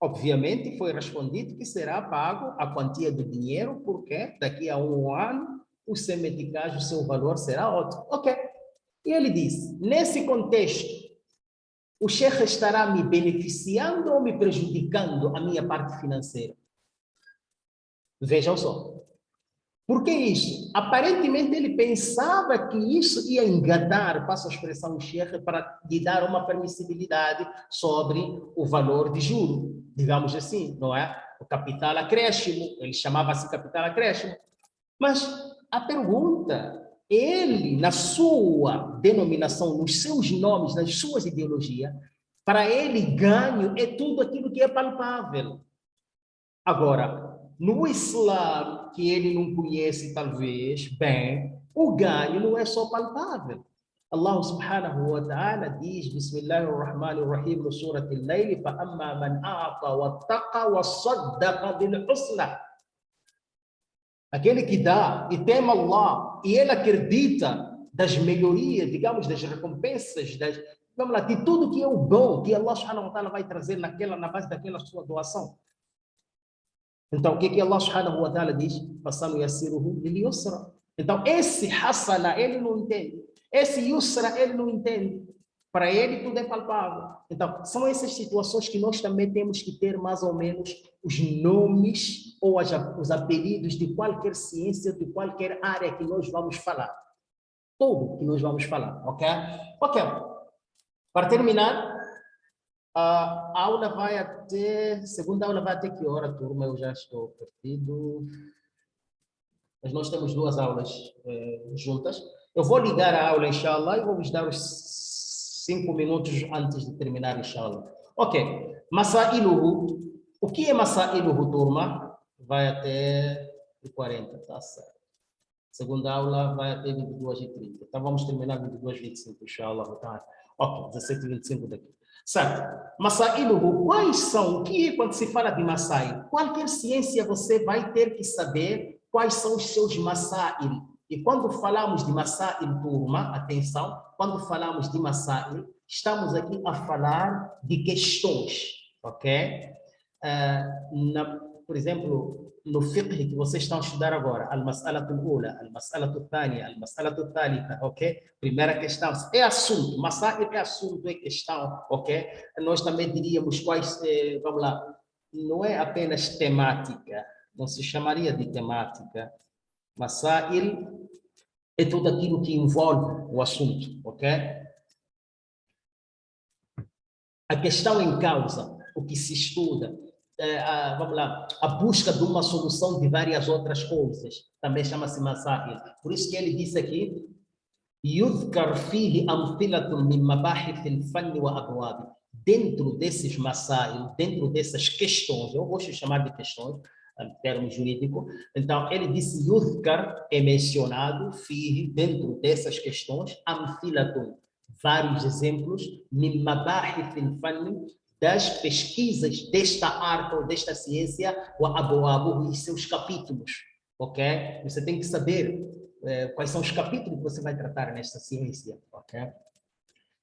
Obviamente, foi respondido que será pago a quantia do dinheiro, porque daqui a um ano, o seu meticais, o seu valor será outro. Ok. E ele disse, nesse contexto, o sheikh estará me beneficiando ou me prejudicando a minha parte financeira? Vejam só. Por que isso? Aparentemente ele pensava que isso ia enganar, passo a expressão sheikh, para lhe dar uma permissibilidade sobre o valor de juro, digamos assim, não é? O capital acréscimo, ele chamava-se capital acréscimo. Mas a pergunta, ele, na sua denominação, nos seus nomes, nas suas ideologias, para ele ganho é tudo aquilo que é palpável. Agora, no Islã, que ele não conhece talvez bem, o ganho não é só palpável. Allah subhanahu wa ta'ala diz, Bismillahirrahmanirrahim, no Surat Al-Layl, فَأَمَّا مَنْ أَعْطَى وَاتَّقَى وَصَدَّقَ بِالْحُسْنَى. Aquele que dá e teme Allah, e ele acredita das melhorias, digamos, das recompensas, vamos lá, de tudo que é o bom que Allah subhanahu wa ta'ala vai trazer na base daquela sua doação. Então, o que Allah subhanahu wa ta'ala diz? Passando yassiruhu lil yusra. Então, esse hasana, ele não entende. Esse yusra, ele não entende. Para ele, tudo é palpável. Então, são essas situações que nós também temos que ter mais ou menos os nomes ou os apelidos de qualquer ciência, de qualquer área que nós vamos falar. Tudo que nós vamos falar, ok? Ok. Para terminar, a aula vai até... Segunda aula vai até que hora, turma? Eu já estou perdido. Mas nós temos duas aulas juntas. Eu vou ligar a aula, inshallah, e vou-vos dar os 5 minutos antes de terminar, inshallah. Ok. Masailuhu. O que é Masailuhu, turma? Vai até 40, tá certo. Segunda aula vai até 22h30. Então vamos terminar 22h25, inshallah. Tá? Ok, 17h25 daqui. Certo. Masailuhu, quais são? O que é quando se fala de Masai? Qualquer ciência você vai ter que saber quais são os seus Masail. E quando falamos de Masail, turma, atenção, quando falamos de Masail, estamos aqui a falar de questões, ok? Por exemplo, no fiqh que vocês estão a estudar agora, al-mas'alatu al-ula, al-mas'alatu al-thaniya, al-mas'alatu al-thalitha, ok? Primeira questão, é assunto, masail é assunto, é questão, ok? Nós também diríamos quais, vamos lá, não é apenas temática, não se chamaria de temática, masail é tudo aquilo que envolve o assunto, ok? A questão em causa, o que se estuda, vamos lá, a busca de uma solução de várias outras coisas, também chama-se masail. Por isso que ele disse aqui, يذكر فيه أمثلة من مباحث الفن وأبوابه. Dentro desses masail, dentro dessas questões, eu gosto de chamar de questões, termo jurídico, então ele disse يذكر é mencionado, فيه, dentro dessas questões, أمثلة, vários exemplos, من مباحث الفن, das pesquisas desta arte ou desta ciência, وأبوابه, e seus capítulos, ok? Você tem que saber quais são os capítulos que você vai tratar nesta ciência, ok?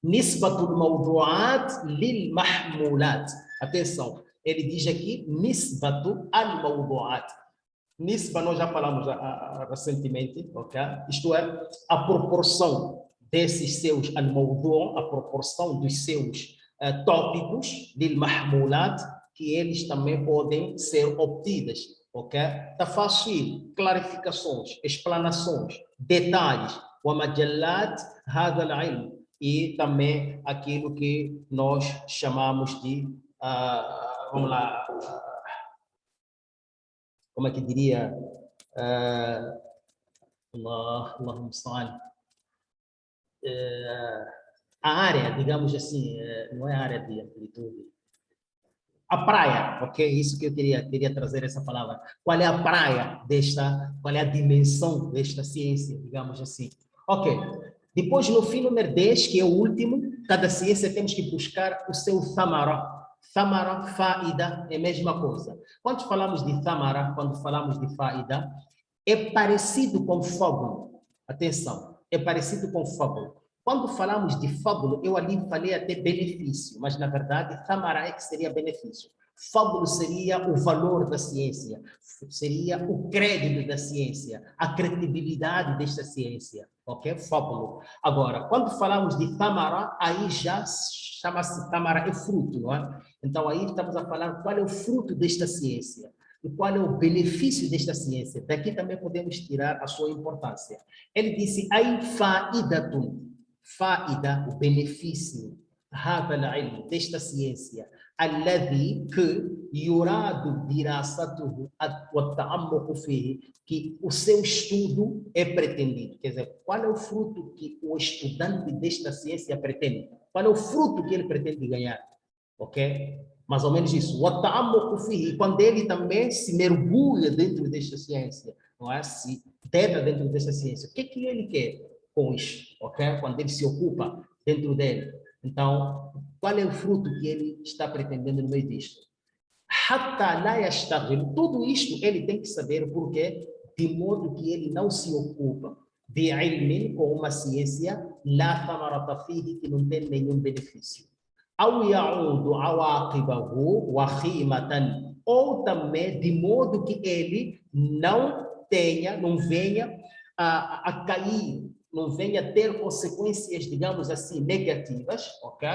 Nisbatul mawdu'at lil mahmulat. Atenção, ele diz aqui nisbatu al mawdu'at. Nisba nós já falamos recentemente, ok? Isto é, a proporção desses seus al mawdu', a proporção dos seus tópicos lil mahmulat, que eles também podem ser obtidas, ok? Tafassil, clarificações, explanações, detalhes, wa majallat hadha al-ilm, e também aquilo que nós chamamos de, vamos lá, como é que diria, Allahumma musta'an. A área, digamos assim, não é a área de amplitude. A praia, ok? Isso que eu queria trazer essa palavra. Qual é a praia qual é a dimensão desta ciência, digamos assim? Ok. Depois, no fim, número 10, que é o último, cada ciência temos que buscar o seu thamara. Thamara, faida, é a mesma coisa. Quando falamos de thamara, quando falamos de faida, é parecido com fábula. Atenção, é parecido com fábula. Quando falamos de fábula, eu ali falei até benefício, mas na verdade, thamara é que seria benefício. Fábula seria o valor da ciência, seria o crédito da ciência, a credibilidade desta ciência, ok? Fábula. Agora, quando falamos de thamara, aí já chama-se thamara, é fruto, não é? Então aí estamos a falar qual é o fruto desta ciência. E qual é o benefício desta ciência? Daqui também podemos tirar a sua importância. Ele disse, ai fa'idatun, fa'ida, o benefício, desta ciência, alladhi que yuradu dirasatuhu wa ta'ammuqu fihi, que o seu estudo é pretendido. Quer dizer, qual é o fruto que o estudante desta ciência pretende? Qual é o fruto que ele pretende ganhar? Ok? Mais ou menos isso. Quando ele também se mergulha dentro desta ciência, não é? Se entra dentro dessa ciência, o que ele quer com isso? Ok? Quando ele se ocupa dentro dele. Então, qual é o fruto que ele está pretendendo no meio disto? Tudo isto ele tem que saber porque de modo que ele não se ocupa de ilmin com uma ciência la thamarata fihi, que não tem nenhum benefício. Ou também de modo que ele não venha a cair, não venha a ter consequências, digamos assim, negativas, ok?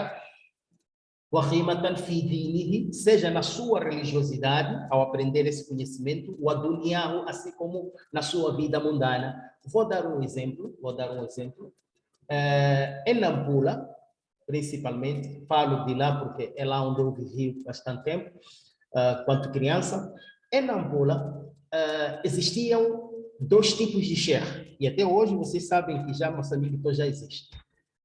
Seja na sua religiosidade, ao aprender esse conhecimento, o aduniahu, assim como na sua vida mundana. Vou dar um exemplo. Em Nampula, principalmente, falo de lá porque é lá onde eu vivi bastante tempo, quando criança. Em Nampula, existiam dois tipos de sheikh, e até hoje vocês sabem que já Moçambique já existe.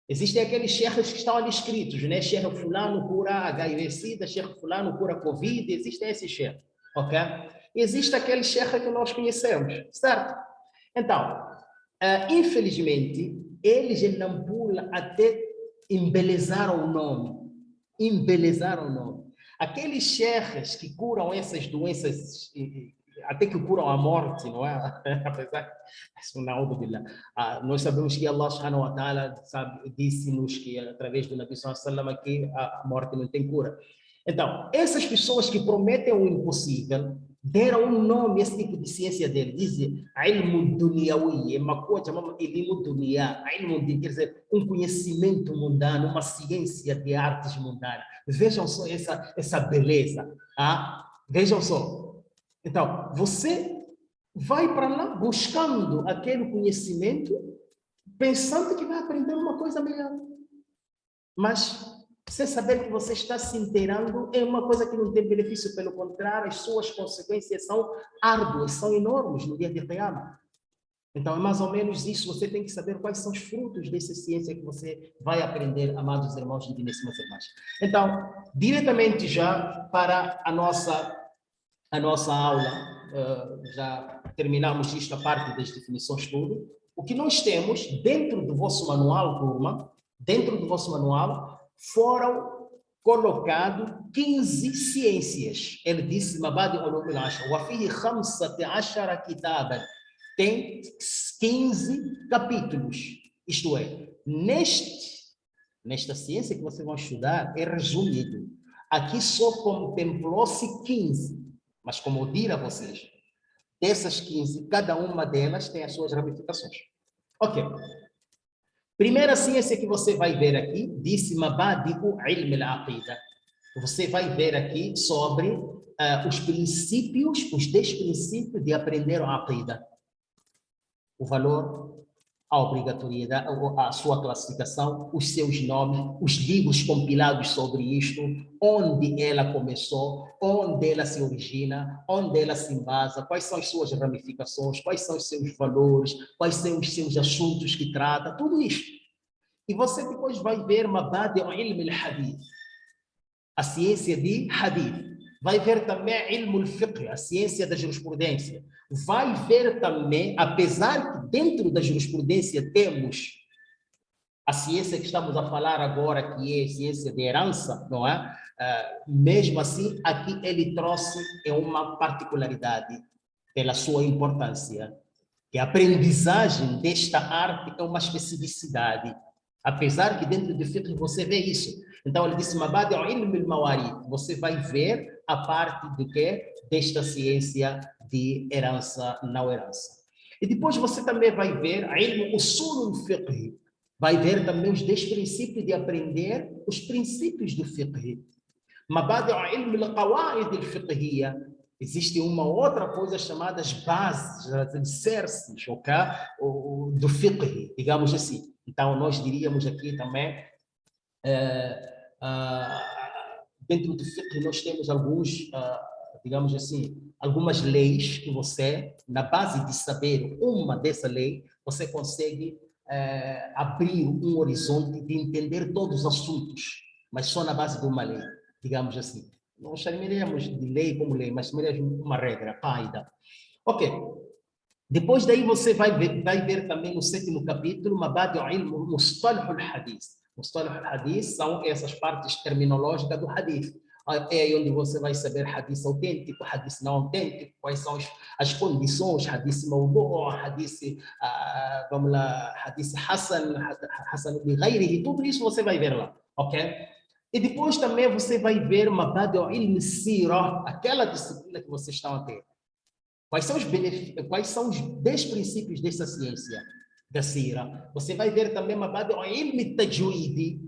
Existem aqueles sheikhs que estão ali escritos, né? Sheikh fulano cura HIV/SIDA, sheikh fulano cura Covid, existem esses sheikhs, ok? Existe aquele sheikh que nós conhecemos, certo? Então, infelizmente, eles em Nampula até embelezaram o nome. Aqueles sheikhs que curam essas doenças, até que curam a morte, não é? Apesar nós sabemos que Allah subhanahu wa ta'ala disse-nos que através do Nabi sallallahu alaihi wasallam que a morte não tem cura. Então, essas pessoas que prometem o impossível deram um nome a esse tipo de ciência dele. Dizem ilmu dunyawi, é uma coisa chamada ilmu dunya, quer dizer, um conhecimento mundano, uma ciência de artes mundanas. Vejam só essa beleza. Vejam só. Então, você vai para lá buscando aquele conhecimento, pensando que vai aprender uma coisa melhor. Mas, sem saber que você está se inteirando, é uma coisa que não tem benefício. Pelo contrário, as suas consequências são árduas, são enormes no dia de Qiyamah. Então, é mais ou menos isso. Você tem que saber quais são os frutos dessa ciência que você vai aprender, amados irmãos e digníssimas irmãs. Então, diretamente já para a nossa aula, já terminamos esta parte das definições tudo. O que nós temos dentro do vosso manual, turma, foram colocados 15 ciências. Ele disse, Mabadi Ulum al-Ashra, wa fihi 15 kitaban. Tem 15 capítulos. Isto é, nesta ciência que vocês vão estudar, é resumido. Aqui só contemplou-se 15. Mas como eu digo a vocês, dessas 15, cada uma delas tem as suas ramificações. Ok. Primeira ciência que você vai ver aqui, disse Mabadi'u ilm al-aqida. Você vai ver aqui sobre os 10 princípios de aprender a aqida. O valor, a obrigatoriedade, a sua classificação, os seus nomes, os livros compilados sobre isto, onde ela começou, onde ela se origina, onde ela se embasa, quais são as suas ramificações, quais são os seus valores, quais são os seus assuntos que trata, tudo isto. E você depois vai ver Mabadi' al-Ilm al-Hadith, a ciência de Hadith. Vai ver também Ilm al-Fiqh, a ciência da jurisprudência. Vai ver também, apesar que dentro da jurisprudência temos a ciência que estamos a falar agora, que é a ciência de herança, não é? Mesmo assim, aqui ele trouxe uma particularidade pela sua importância, que a aprendizagem desta arte é uma especificidade, apesar que dentro do fiqh você vê isso. Então ele disse, Mabadi' al-Ilm al-Mawarith, você vai ver a parte de quê? Desta ciência de herança, não herança. E depois você também vai ver Ilm Usul al-Fiqh, vai ver também os 10 princípios de aprender os princípios do fiqh. Mabadi' al-Ilm al-Qawa'id al-Fiqhiyya, existe uma outra coisa chamada as bases, as alicerces, okay? Do fiqh, digamos assim. Então nós diríamos aqui também, dentro do fiqh nós temos alguns, digamos assim, algumas leis que você, na base de saber uma dessa lei, você consegue abrir um horizonte de entender todos os assuntos, mas só na base de uma lei, digamos assim. Não chamaríamos de lei como lei, mas chamaríamos uma regra, qaida. Ok. Depois daí você vai ver também no 7º capítulo, Mabadi' al-Ilm Mustalah al-Hadith. Mustalah al-Hadith são essas partes terminológicas do hadith. É aí onde você vai saber hadith autêntico, hadith não autêntico, quais são as condições, hadith mawdu', hadith, vamos lá, hadith hasan, hasan bi ghayrihi, tudo isso você vai ver lá, ok? E depois também você vai ver Mabadi' al-Ilm Sirah, aquela disciplina que vocês estão a ter. Quais são os 10 princípios dessa ciência da Sira? Você vai ver também Mabadi' al-Ilm Tajwid.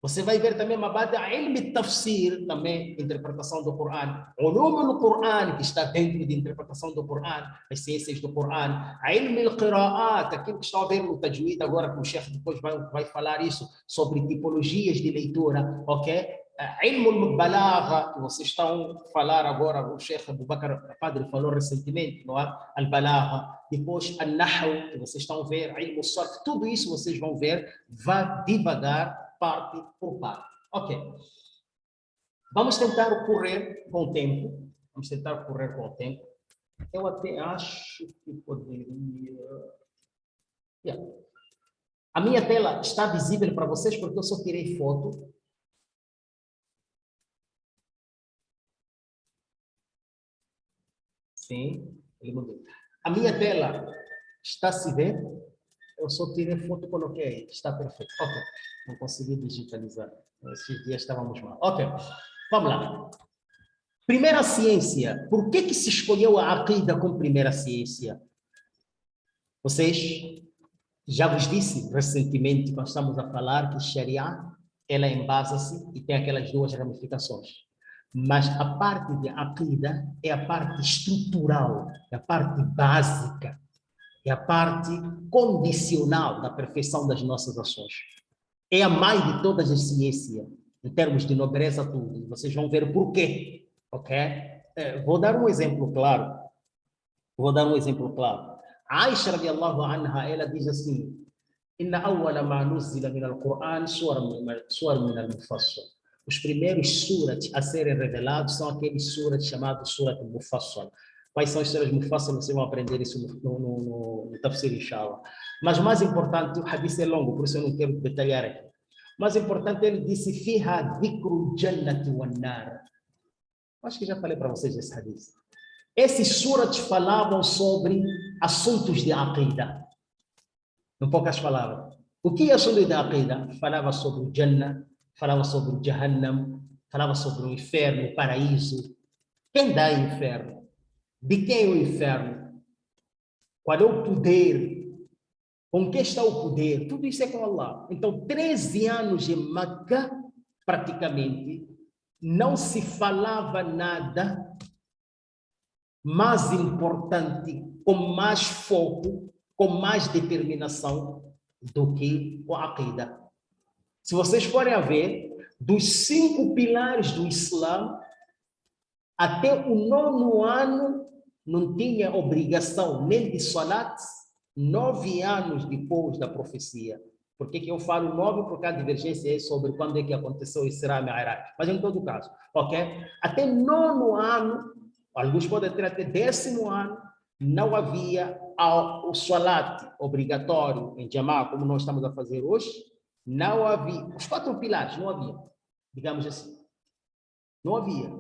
Você vai ver também Mabadi' al-Ilm Tafsir, também interpretação do Coran. Ulum al-Quran, que está dentro de interpretação do Coran, as ciências do Coran. Ilm al-Qira'at, aquilo que estão a ver no Tajwid agora, que o chefe depois vai falar isso, sobre tipologias de leitura, ok? Ilm al-Balagha, que vocês estão a falar agora, o chefe Abu Bakr Padre falou recentemente, não é? Al-Balagha. Depois, al-Nahu, que vocês estão a ver, Ilm al-Sarf, tudo isso vocês vão ver, vá devagar, parte por parte. Ok. Vamos tentar correr com o tempo. Vamos tentar correr com o tempo. Eu até acho que poderia... Yeah. A minha tela está visível para vocês porque eu só tirei foto. Sim, ele mudou. A minha tela está se vendo? Eu só tirei foto e coloquei. Está perfeito. Ok. Não consegui digitalizar. Esses dias estávamos mal. Ok. Vamos lá. Primeira ciência. Por que se escolheu a Aqida como primeira ciência? Vocês, já vos disse recentemente, quando estamos a falar que Sharia, ela embasa-se e tem aquelas duas ramificações. Mas a parte de Aqida é a parte estrutural, é a parte básica, é a parte condicional da perfeição das nossas ações. É a mãe de todas as ciências, em termos de nobreza, tudo. Vocês vão ver por quê, ok? Vou dar um exemplo claro. Aisha, radiallahu anha, ela diz assim, Inna awwala ma nuzila min al-Qur'an suwar min al-Mufassal. Os primeiros surat a serem revelados são aqueles surat chamados surat al-Mufassal. Quais são as suras Mufassal? Vocês vão aprender isso no Tafsir, inshallah. Mas o mais importante, o hadith é longo, por isso eu não quero detalhar aqui. O mais importante, ele disse, Fiha dhikru jannati wan nar. Acho que já falei para vocês esse hadith. Esses surats falavam sobre assuntos de aqida. Em poucas palavras. O que é assunto de aqida? Falava sobre o Jannah, falava sobre o Jahannam, falava sobre o inferno, o paraíso. Quem dá o inferno? De quem é o inferno? Qual é o poder? Com que está o poder? Tudo isso é com Allah. Então, 13 anos em Meca, praticamente, não se falava nada mais importante, com mais foco, com mais determinação do que o Aqida. Se vocês forem a ver, dos 5 pilares do Islã, até o 9º ano não tinha obrigação nem de salat, 9 anos depois da profecia. Por que eu falo 9? Porque a divergência é sobre quando é que aconteceu o Isra e Mi'raj. Mas em todo caso, ok? Até 9º ano, alguns podem ter até 10º ano, não havia o salat obrigatório em Jamá, como nós estamos a fazer hoje. Não havia, os 4 pilares não havia, digamos assim. Não havia.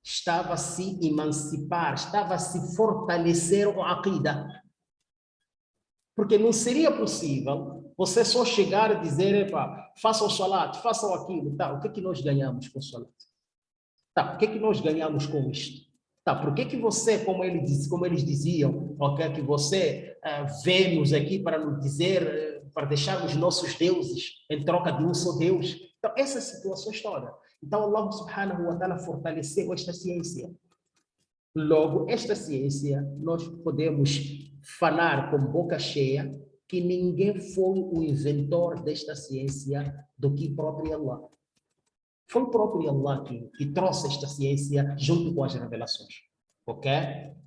Estava a se emancipar, estava a se fortalecer o Aqida. Porque não seria possível você só chegar e dizer, epa, faça o salat, faça aquilo, tá? O que é que nós ganhamos com o salat? Tá, o que é que nós ganhamos com isto? Tá, por que você, como eles diziam, ok, que você vê-nos aqui para nos dizer, para deixar os nossos deuses em troca de um só Deus? Então, essas situações todas. Então, Allah subhanahu wa ta'ala fortaleceu esta ciência. Logo, esta ciência, nós podemos falar com boca cheia que ninguém foi o inventor desta ciência do que próprio Allah. Foi o próprio Allah que trouxe esta ciência junto com as revelações. Ok?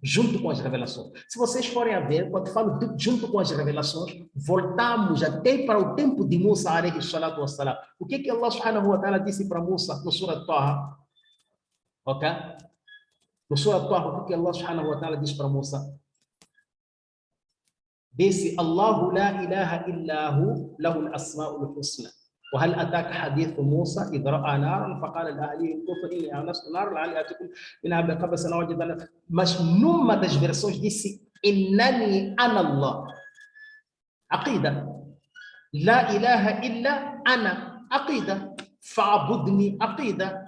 Junto com as revelações. Se vocês forem a ver, quando falo junto com as revelações, voltamos até para o tempo de Musa, alayhi salatu wassalam. O que Allah subhanahu wa ta'ala disse para Musa no Surah Taha? Ok? No Surah Taha, o que Allah subhanahu wa ta'ala disse para Musa? Disse, Allahu la ilaha illahu lahu al-asma'ul husna. وهل أتاك حديث موسى إذ رأى نارا فقال لأهله كفوا إني آنست نارا لعلي آتيكم منها بقبس أو أجد. Mas numa das versões disse إنني أنا الله. عقيدة. لا إله إلا أنا. عقيدة. فاعبدني. عقيدة.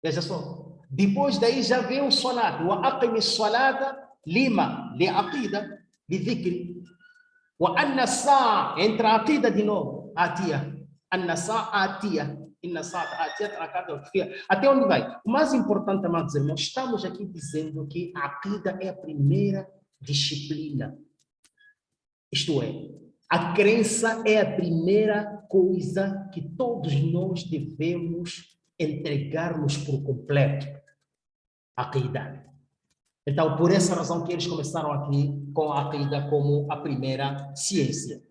Veja só. Depois daí já vem o salat. وأقم الصلاة لما لعقيدة لذكر. وأن الساعة entra a عقيدة de novo. Atia, an-nasa atia, in-nasa atia, até onde vai? O mais importante, amados irmãos, estamos aqui dizendo que a aqida é a primeira disciplina. Isto é, a crença é a primeira coisa que todos nós devemos entregar-nos por completo. A aqida. Então, por essa razão que eles começaram aqui com a aqida como a primeira ciência.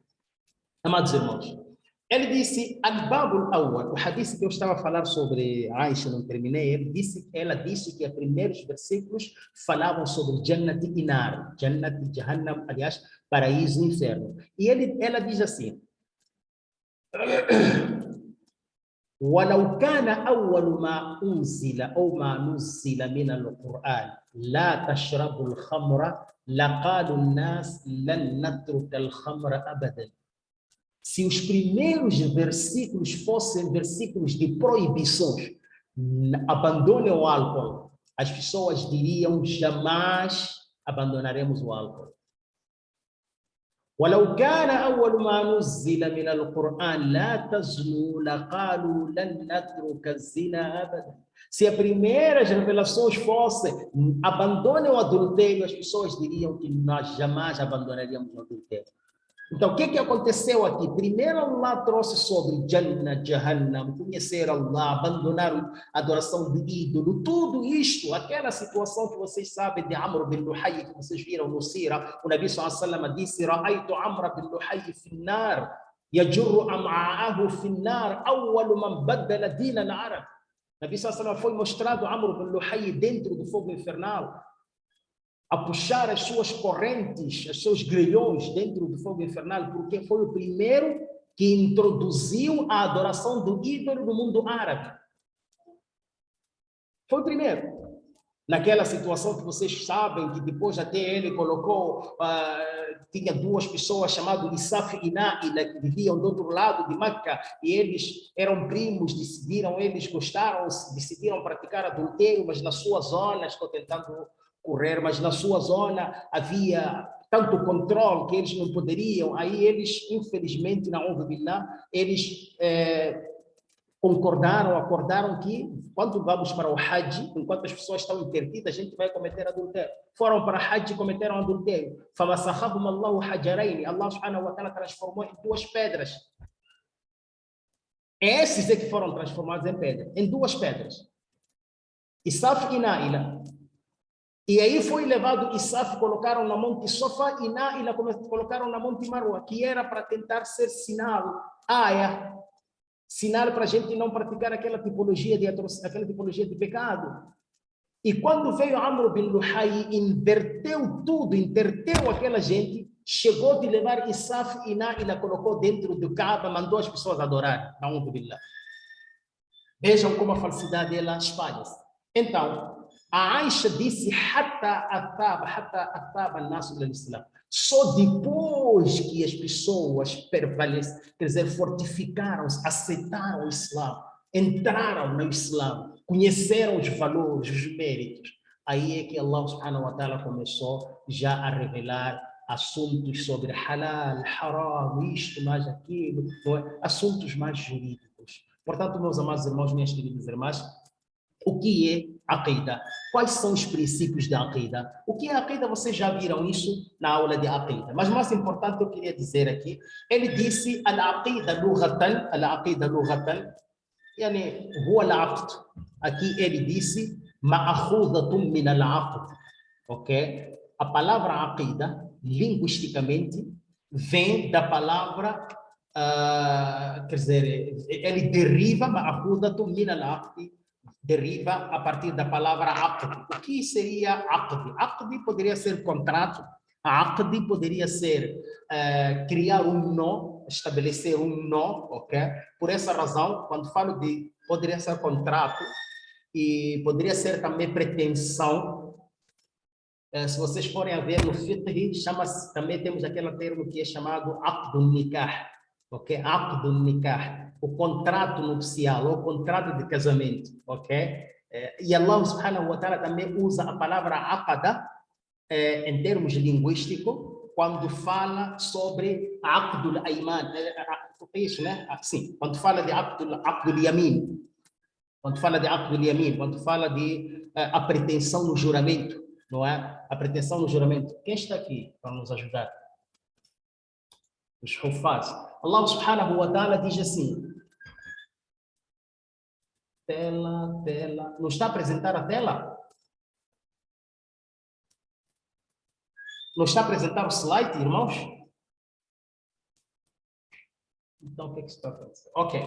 Amados irmãos, ele disse, Al-Babul Awwal, o hadith que eu estava a falar sobre Aisha, não terminei, ela disse que os primeiros versículos falavam sobre Jannat e Nar, Jannat e Jahannam, aliás, paraíso e inferno. E ela diz assim, وَلَوْ كَانَ أَوَّلُ مَا أُنزِلَ أَوْ مَا نُزِّلَ مِنَ الْقُرْآنِ لَا تَشْرَبُوا الْخَمْرَ لَقَالُوا النَّاسِ لَنْ نَتْرُكَ الْخَمْرَ أَبَدًا. Se os primeiros versículos fossem versículos de proibições, abandone o álcool, as pessoas diriam, jamais abandonaremos o álcool. وَلَوْ كَانَ أَوَّلُ مَا نُزِّلَ مِنَ الْقُرْآنِ لَا تَزْنُوا لَقَالُوا لَنْ نَتْرُكَ الزِّنَا أَبَدًا. Se as primeiras revelações fossem, abandone o adultério, as pessoas diriam que nós jamais abandonaríamos o adultério. Então, o que aconteceu aqui? Primeiro, Allah trouxe sobre Jannah, Jahannam, conhecer Allah, abandonar a adoração de ídolo, tudo isto, aquela situação que vocês sabem de Amr bin Luhay, que vocês viram no Sira, o Nabi sallallahu alaihi wasallam disse, Ra'aytu Amr bin Luhay fi an-nar, yajurru am'a'ahu fi an-nar, awwal man baddala din al-arab. O Nabi sallallahu alaihi wasallam foi mostrado Amr bin Luhay dentro do fogo infernal, a puxar as suas correntes, os seus grilhões dentro do fogo infernal, porque foi o primeiro que introduziu a adoração do ídolo no mundo árabe. Foi o primeiro. Naquela situação que vocês sabem, que depois até ele colocou, tinha 2 pessoas chamadas Isaf e Naila, que viviam do outro lado de Meca, e eles eram primos, decidiram praticar adultério, mas na sua zona, estou tentando correr, mas na sua zona havia tanto controle que eles não poderiam, aí eles, infelizmente, eles concordaram, acordaram que quando vamos para o Hajj, enquanto as pessoas estão interditas, a gente vai cometer adultério. Foram para o Hajj e cometeram adultério. فَمَسَخَهُمَ اللَّهُ حَجَرَيْنِ. Allah subhanahu wa ta'ala transformou em 2 pedras. Esses é que foram transformados em pedra, em 2 pedras. Isaf e Naila. E aí foi levado Isaf, colocaram na Monte Sofa, e Naila colocaram na Monte Marwa, que era para tentar ser sinal, sinal para a gente não praticar aquela tipologia de pecado. E quando veio Amr bin Luhai, inverteu tudo, interteu aquela gente, chegou de levar Isaf e Naila, colocou dentro do Kaaba, mandou as pessoas adorar. Vejam como a falsidade ela espalha-se. Então, a Aisha disse, hatta ataba an-nas ila al-Islam. Só depois que as pessoas prevaleceram, quer dizer, fortificaram-se, aceitaram o Islã, entraram no Islã, conheceram os valores, os méritos, aí é que Allah subhanahu wa ta'ala começou já a revelar assuntos sobre halal, haram, isto, mais aquilo, assuntos mais jurídicos. Portanto, meus amados irmãos, minhas queridas irmãs, o que é Aqida? Quais são os princípios da Aqida? O que é Aqida? Vocês já viram isso na aula de Aqida. Mas mais importante, eu queria dizer aqui, ele disse, Al-Aqida lughatan, yani, huwa al-aqd. Aqui ele disse, ma'akhudatun min al-aqd. Ok? A palavra Aqida, linguisticamente, vem da palavra, quer dizer, ele deriva, ma'akhudatun min al-aqd, deriva a partir da palavra aqd. O que seria aqd? Aqd poderia ser contrato, aqd poderia ser criar um nó, estabelecer um nó, ok? Por essa razão, quando falo de, poderia ser contrato e poderia ser também pretensão. Se vocês forem a ver no fiqh, chama-se, também temos aquele termo que é chamado aqdun nikah, ok? Aqdun nikah. O contrato nupcial, ou contrato de casamento, ok? E Allah subhanahu wa ta'ala também usa a palavra aqada em termos linguísticos quando fala sobre aqdul ayman, isso, né? Sim, quando fala de aqdul yamin, quando fala de a pretensão no juramento, não é? A pretensão no juramento. Quem está aqui para nos ajudar? Os hufaz. Allah subhanahu wa ta'ala diz assim, tela, não está a apresentar a tela? Não está a apresentar o slide, irmãos? Então, o que é que está acontecendo? Ok,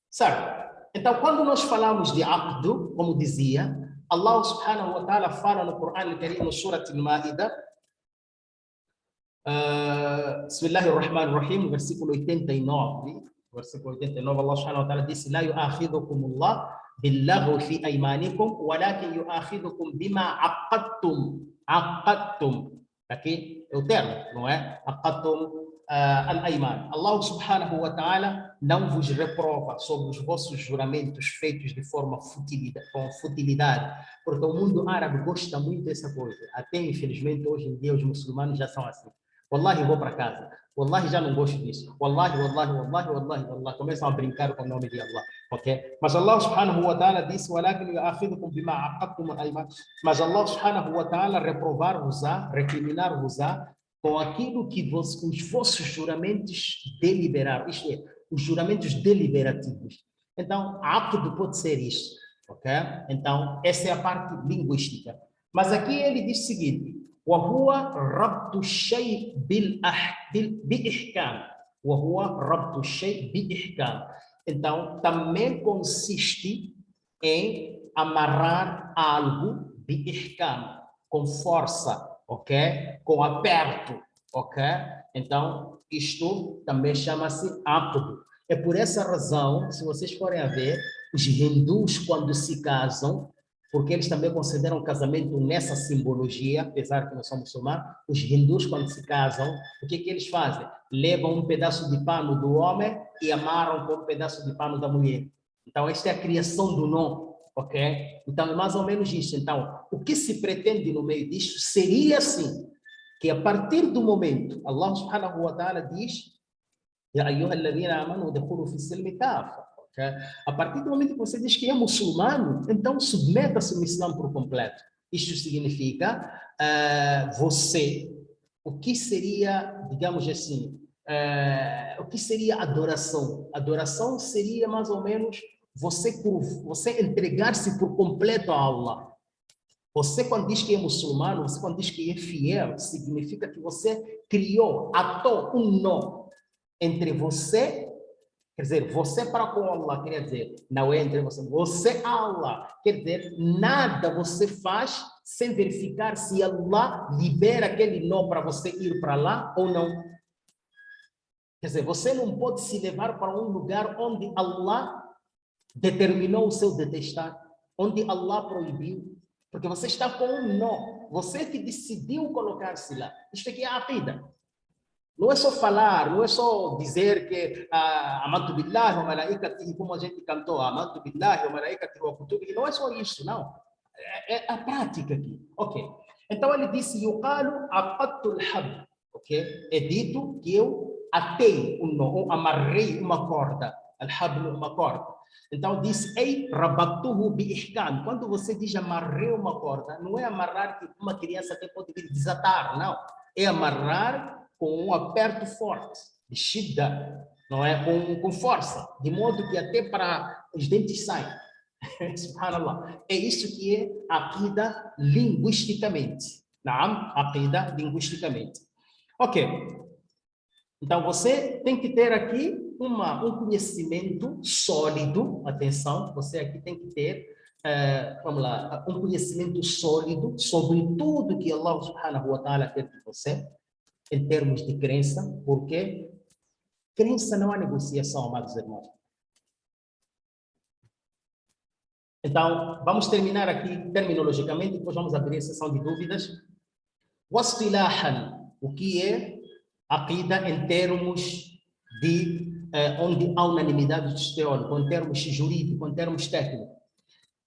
certo. Então, quando nós falamos de aqdu, como dizia, Allah subhanahu wa ta'ala fala no Corão al-Karim, no Surat al-Ma'idah, Bismillahirrahmanirrahim, versículo 89. Versículo 89, Allah subhanahu wa ta'ala disse, La yu'akhidukumullah billaghwi fi aymanikum, walakin yu'akhidukum bima aqadtum. Aqui é o termo, não é? Aqadtum al-ayman. Allah subhanahu wa ta'ala não vos reprova sobre os vossos juramentos feitos de forma com futilidade, porque o mundo árabe gosta muito dessa coisa. Até, infelizmente, hoje em dia, os muçulmanos já são assim. Wallahi, vou para casa. Wallahi, já não gosto disso. Wallahi. Começam a brincar com o nome de Allah. Ok? Mas Allah subhanahu wa ta'ala disse, walakin yu'akhidukum bima aqadtum al-ayman. Mas Allah subhanahu wa ta'ala reprovar-vos-á, recriminar-vos-á com aquilo que os vossos juramentos deliberaram. Isto é, os juramentos deliberativos. Então, aqd pode ser isso. Ok? Então, essa é a parte linguística. Mas aqui ele diz o seguinte, وهو ربط الشيء بإحكام. وهو ربط الشيء بإحكام. Então, também consiste em amarrar algo بإحكام, com força, ok? Com aperto, ok? Então, isto também chama-se aqd. É por essa razão, se vocês forem a ver, os hindus, quando se casam, porque eles também consideram o casamento nessa simbologia, apesar que não são muçulmanos, os hindus, quando se casam, o que eles fazem? Levam um pedaço de pano do homem e amarram com um pedaço de pano da mulher. Então, esta é a criação do nó, ok? Então, é mais ou menos isso. Então, o que se pretende no meio disto seria assim, que a partir do momento, Allah subhanahu wa ta'ala diz, Ya ayyuha alladhina amanu udkhulu fi silmi kafa. Okay? A partir do momento que você diz que é muçulmano, então submeta-se ao Islã por completo. Isto significa você, o que seria, digamos assim, o que seria adoração? Adoração seria mais ou menos você entregar-se por completo a Allah. Você, quando diz que é muçulmano, você, quando diz que é fiel, significa que você atou um nó entre você, quer dizer, você para com Allah, quer dizer, não é entre você Allah, quer dizer, nada você faz sem verificar se Allah libera aquele nó para você ir para lá ou não. Quer dizer, você não pode se levar para um lugar onde Allah determinou o seu detestar, onde Allah proibiu, porque você está com um nó, você que decidiu colocar-se lá. Isto aqui é a aqida. Não é só falar, não é só dizer que amantu billahi wa malaikatihi, como a gente cantou, amantu billahi wa malaikatihi wa kutubihi, não é só isso, não. É a prática aqui. Ok. Então ele disse, yuqalu aqadtu al-habl, ok? É dito que eu atei um nó, ou amarrei uma corda, al-habl, uma corda. Então disse, ei, rabattuhu bi ihkam. Quando você diz amarrei uma corda, não é amarrar que uma criança até pode vir desatar, não. É amarrar com um aperto forte, de shidda, não é? Com força, de modo que até para os dentes saem. Subhanallah. É isso que é aqida linguisticamente. Naam, aqida linguisticamente. Ok. Então, você tem que ter aqui um conhecimento sólido, atenção, você aqui tem que ter, vamos lá, um conhecimento sólido sobre tudo que Allah subhanahu wa ta'ala quer de você, em termos de crença, porque crença não há negociação, amados irmãos. Então, vamos terminar aqui terminologicamente, depois vamos abrir a sessão de dúvidas. Wastilahan, o que é aqida em termos de onde há unanimidade dos teólogos, em termos jurídicos, em termos técnicos.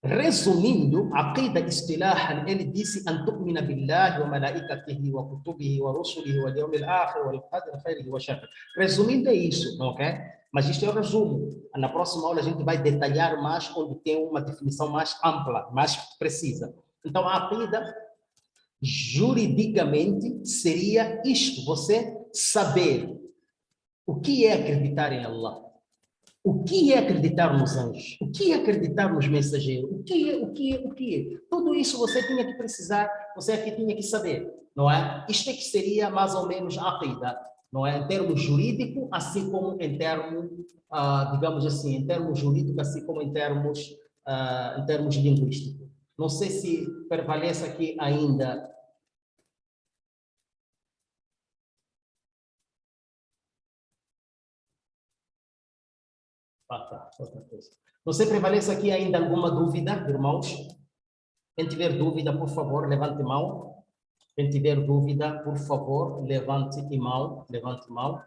Resumindo, aqida istilahan, ele disse an tu'mina billahi wa malaikatihi wa kutubihi wa rusulihi wa yawmil akhir wa al-qadri khairihi wa sharrihi. Resumindo é isso, ok? Mas isto é o resumo. Na próxima aula a gente vai detalhar mais, onde tem uma definição mais ampla, mais precisa. Então a aqida juridicamente seria isto, você saber o que é acreditar em Allah. O que é acreditar nos anjos? O que é acreditar nos mensageiros? O que é? Tudo isso você tinha que precisar, você aqui tinha que saber, não é? Isto é que seria mais ou menos a aqida, não é? Em termos jurídico, assim como em termos, digamos assim, em termos jurídicos, assim como em termos linguísticos. Não sei se prevalece aqui ainda. Tá, outra coisa. Você prevalece aqui ainda alguma dúvida, irmãos? Quem tiver dúvida, por favor, levante mão. Quem tiver dúvida, por favor, levante mão. Levante mão.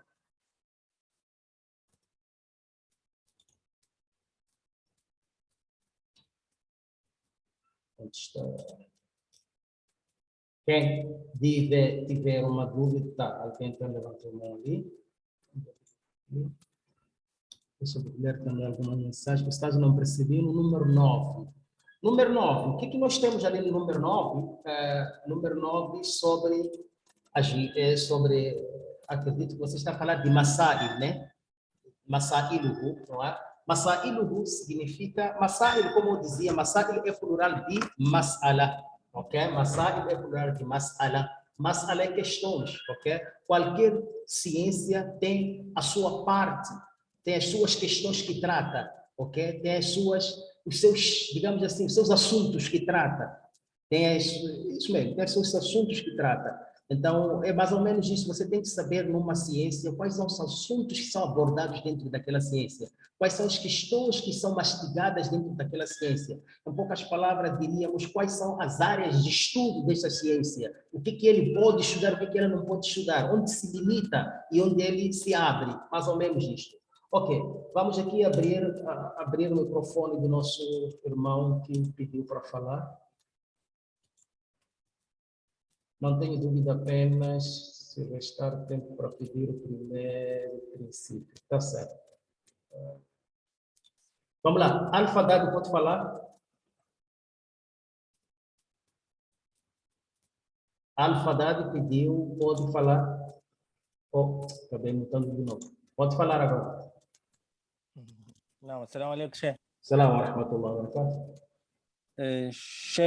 Quem tiver uma dúvida, tá, alguém está levantando a mão ali. Deixa eu ler também alguma mensagem, que o não percebi, no número 9. Número 9, o que nós temos ali no número 9? Número 9 sobre, acredito que você está falando de Masail, né? Masailuhu, não é? Masailuhu significa, Masail, como eu dizia, Masail é plural de Mas'ala, ok? Masail é plural de Mas'ala. Mas'ala é questões, ok? Qualquer ciência tem a sua parte, tem as suas questões que trata, ok? Tem os seus, digamos assim, os seus assuntos que trata. Isso mesmo, tem os seus assuntos que trata. Então, é mais ou menos isso. Você tem que saber numa ciência quais são os assuntos que são abordados dentro daquela ciência, quais são as questões que são mastigadas dentro daquela ciência. Em poucas palavras, diríamos quais são as áreas de estudo dessa ciência, o que ele pode estudar, o que ele não pode estudar, onde se limita e onde ele se abre, mais ou menos isto. Ok, vamos aqui abrir o microfone do nosso irmão que pediu para falar. Não tenho dúvida apenas se restar tempo para pedir o primeiro princípio. Está certo. Vamos lá. Alfa Dado, pode falar? Alfa Dado pediu, pode falar? Oh, acabei mutando de novo. Pode falar agora. نعم السلام عليكم شيخ. Salam wa rahmatullahi wa barakatuh. شيخ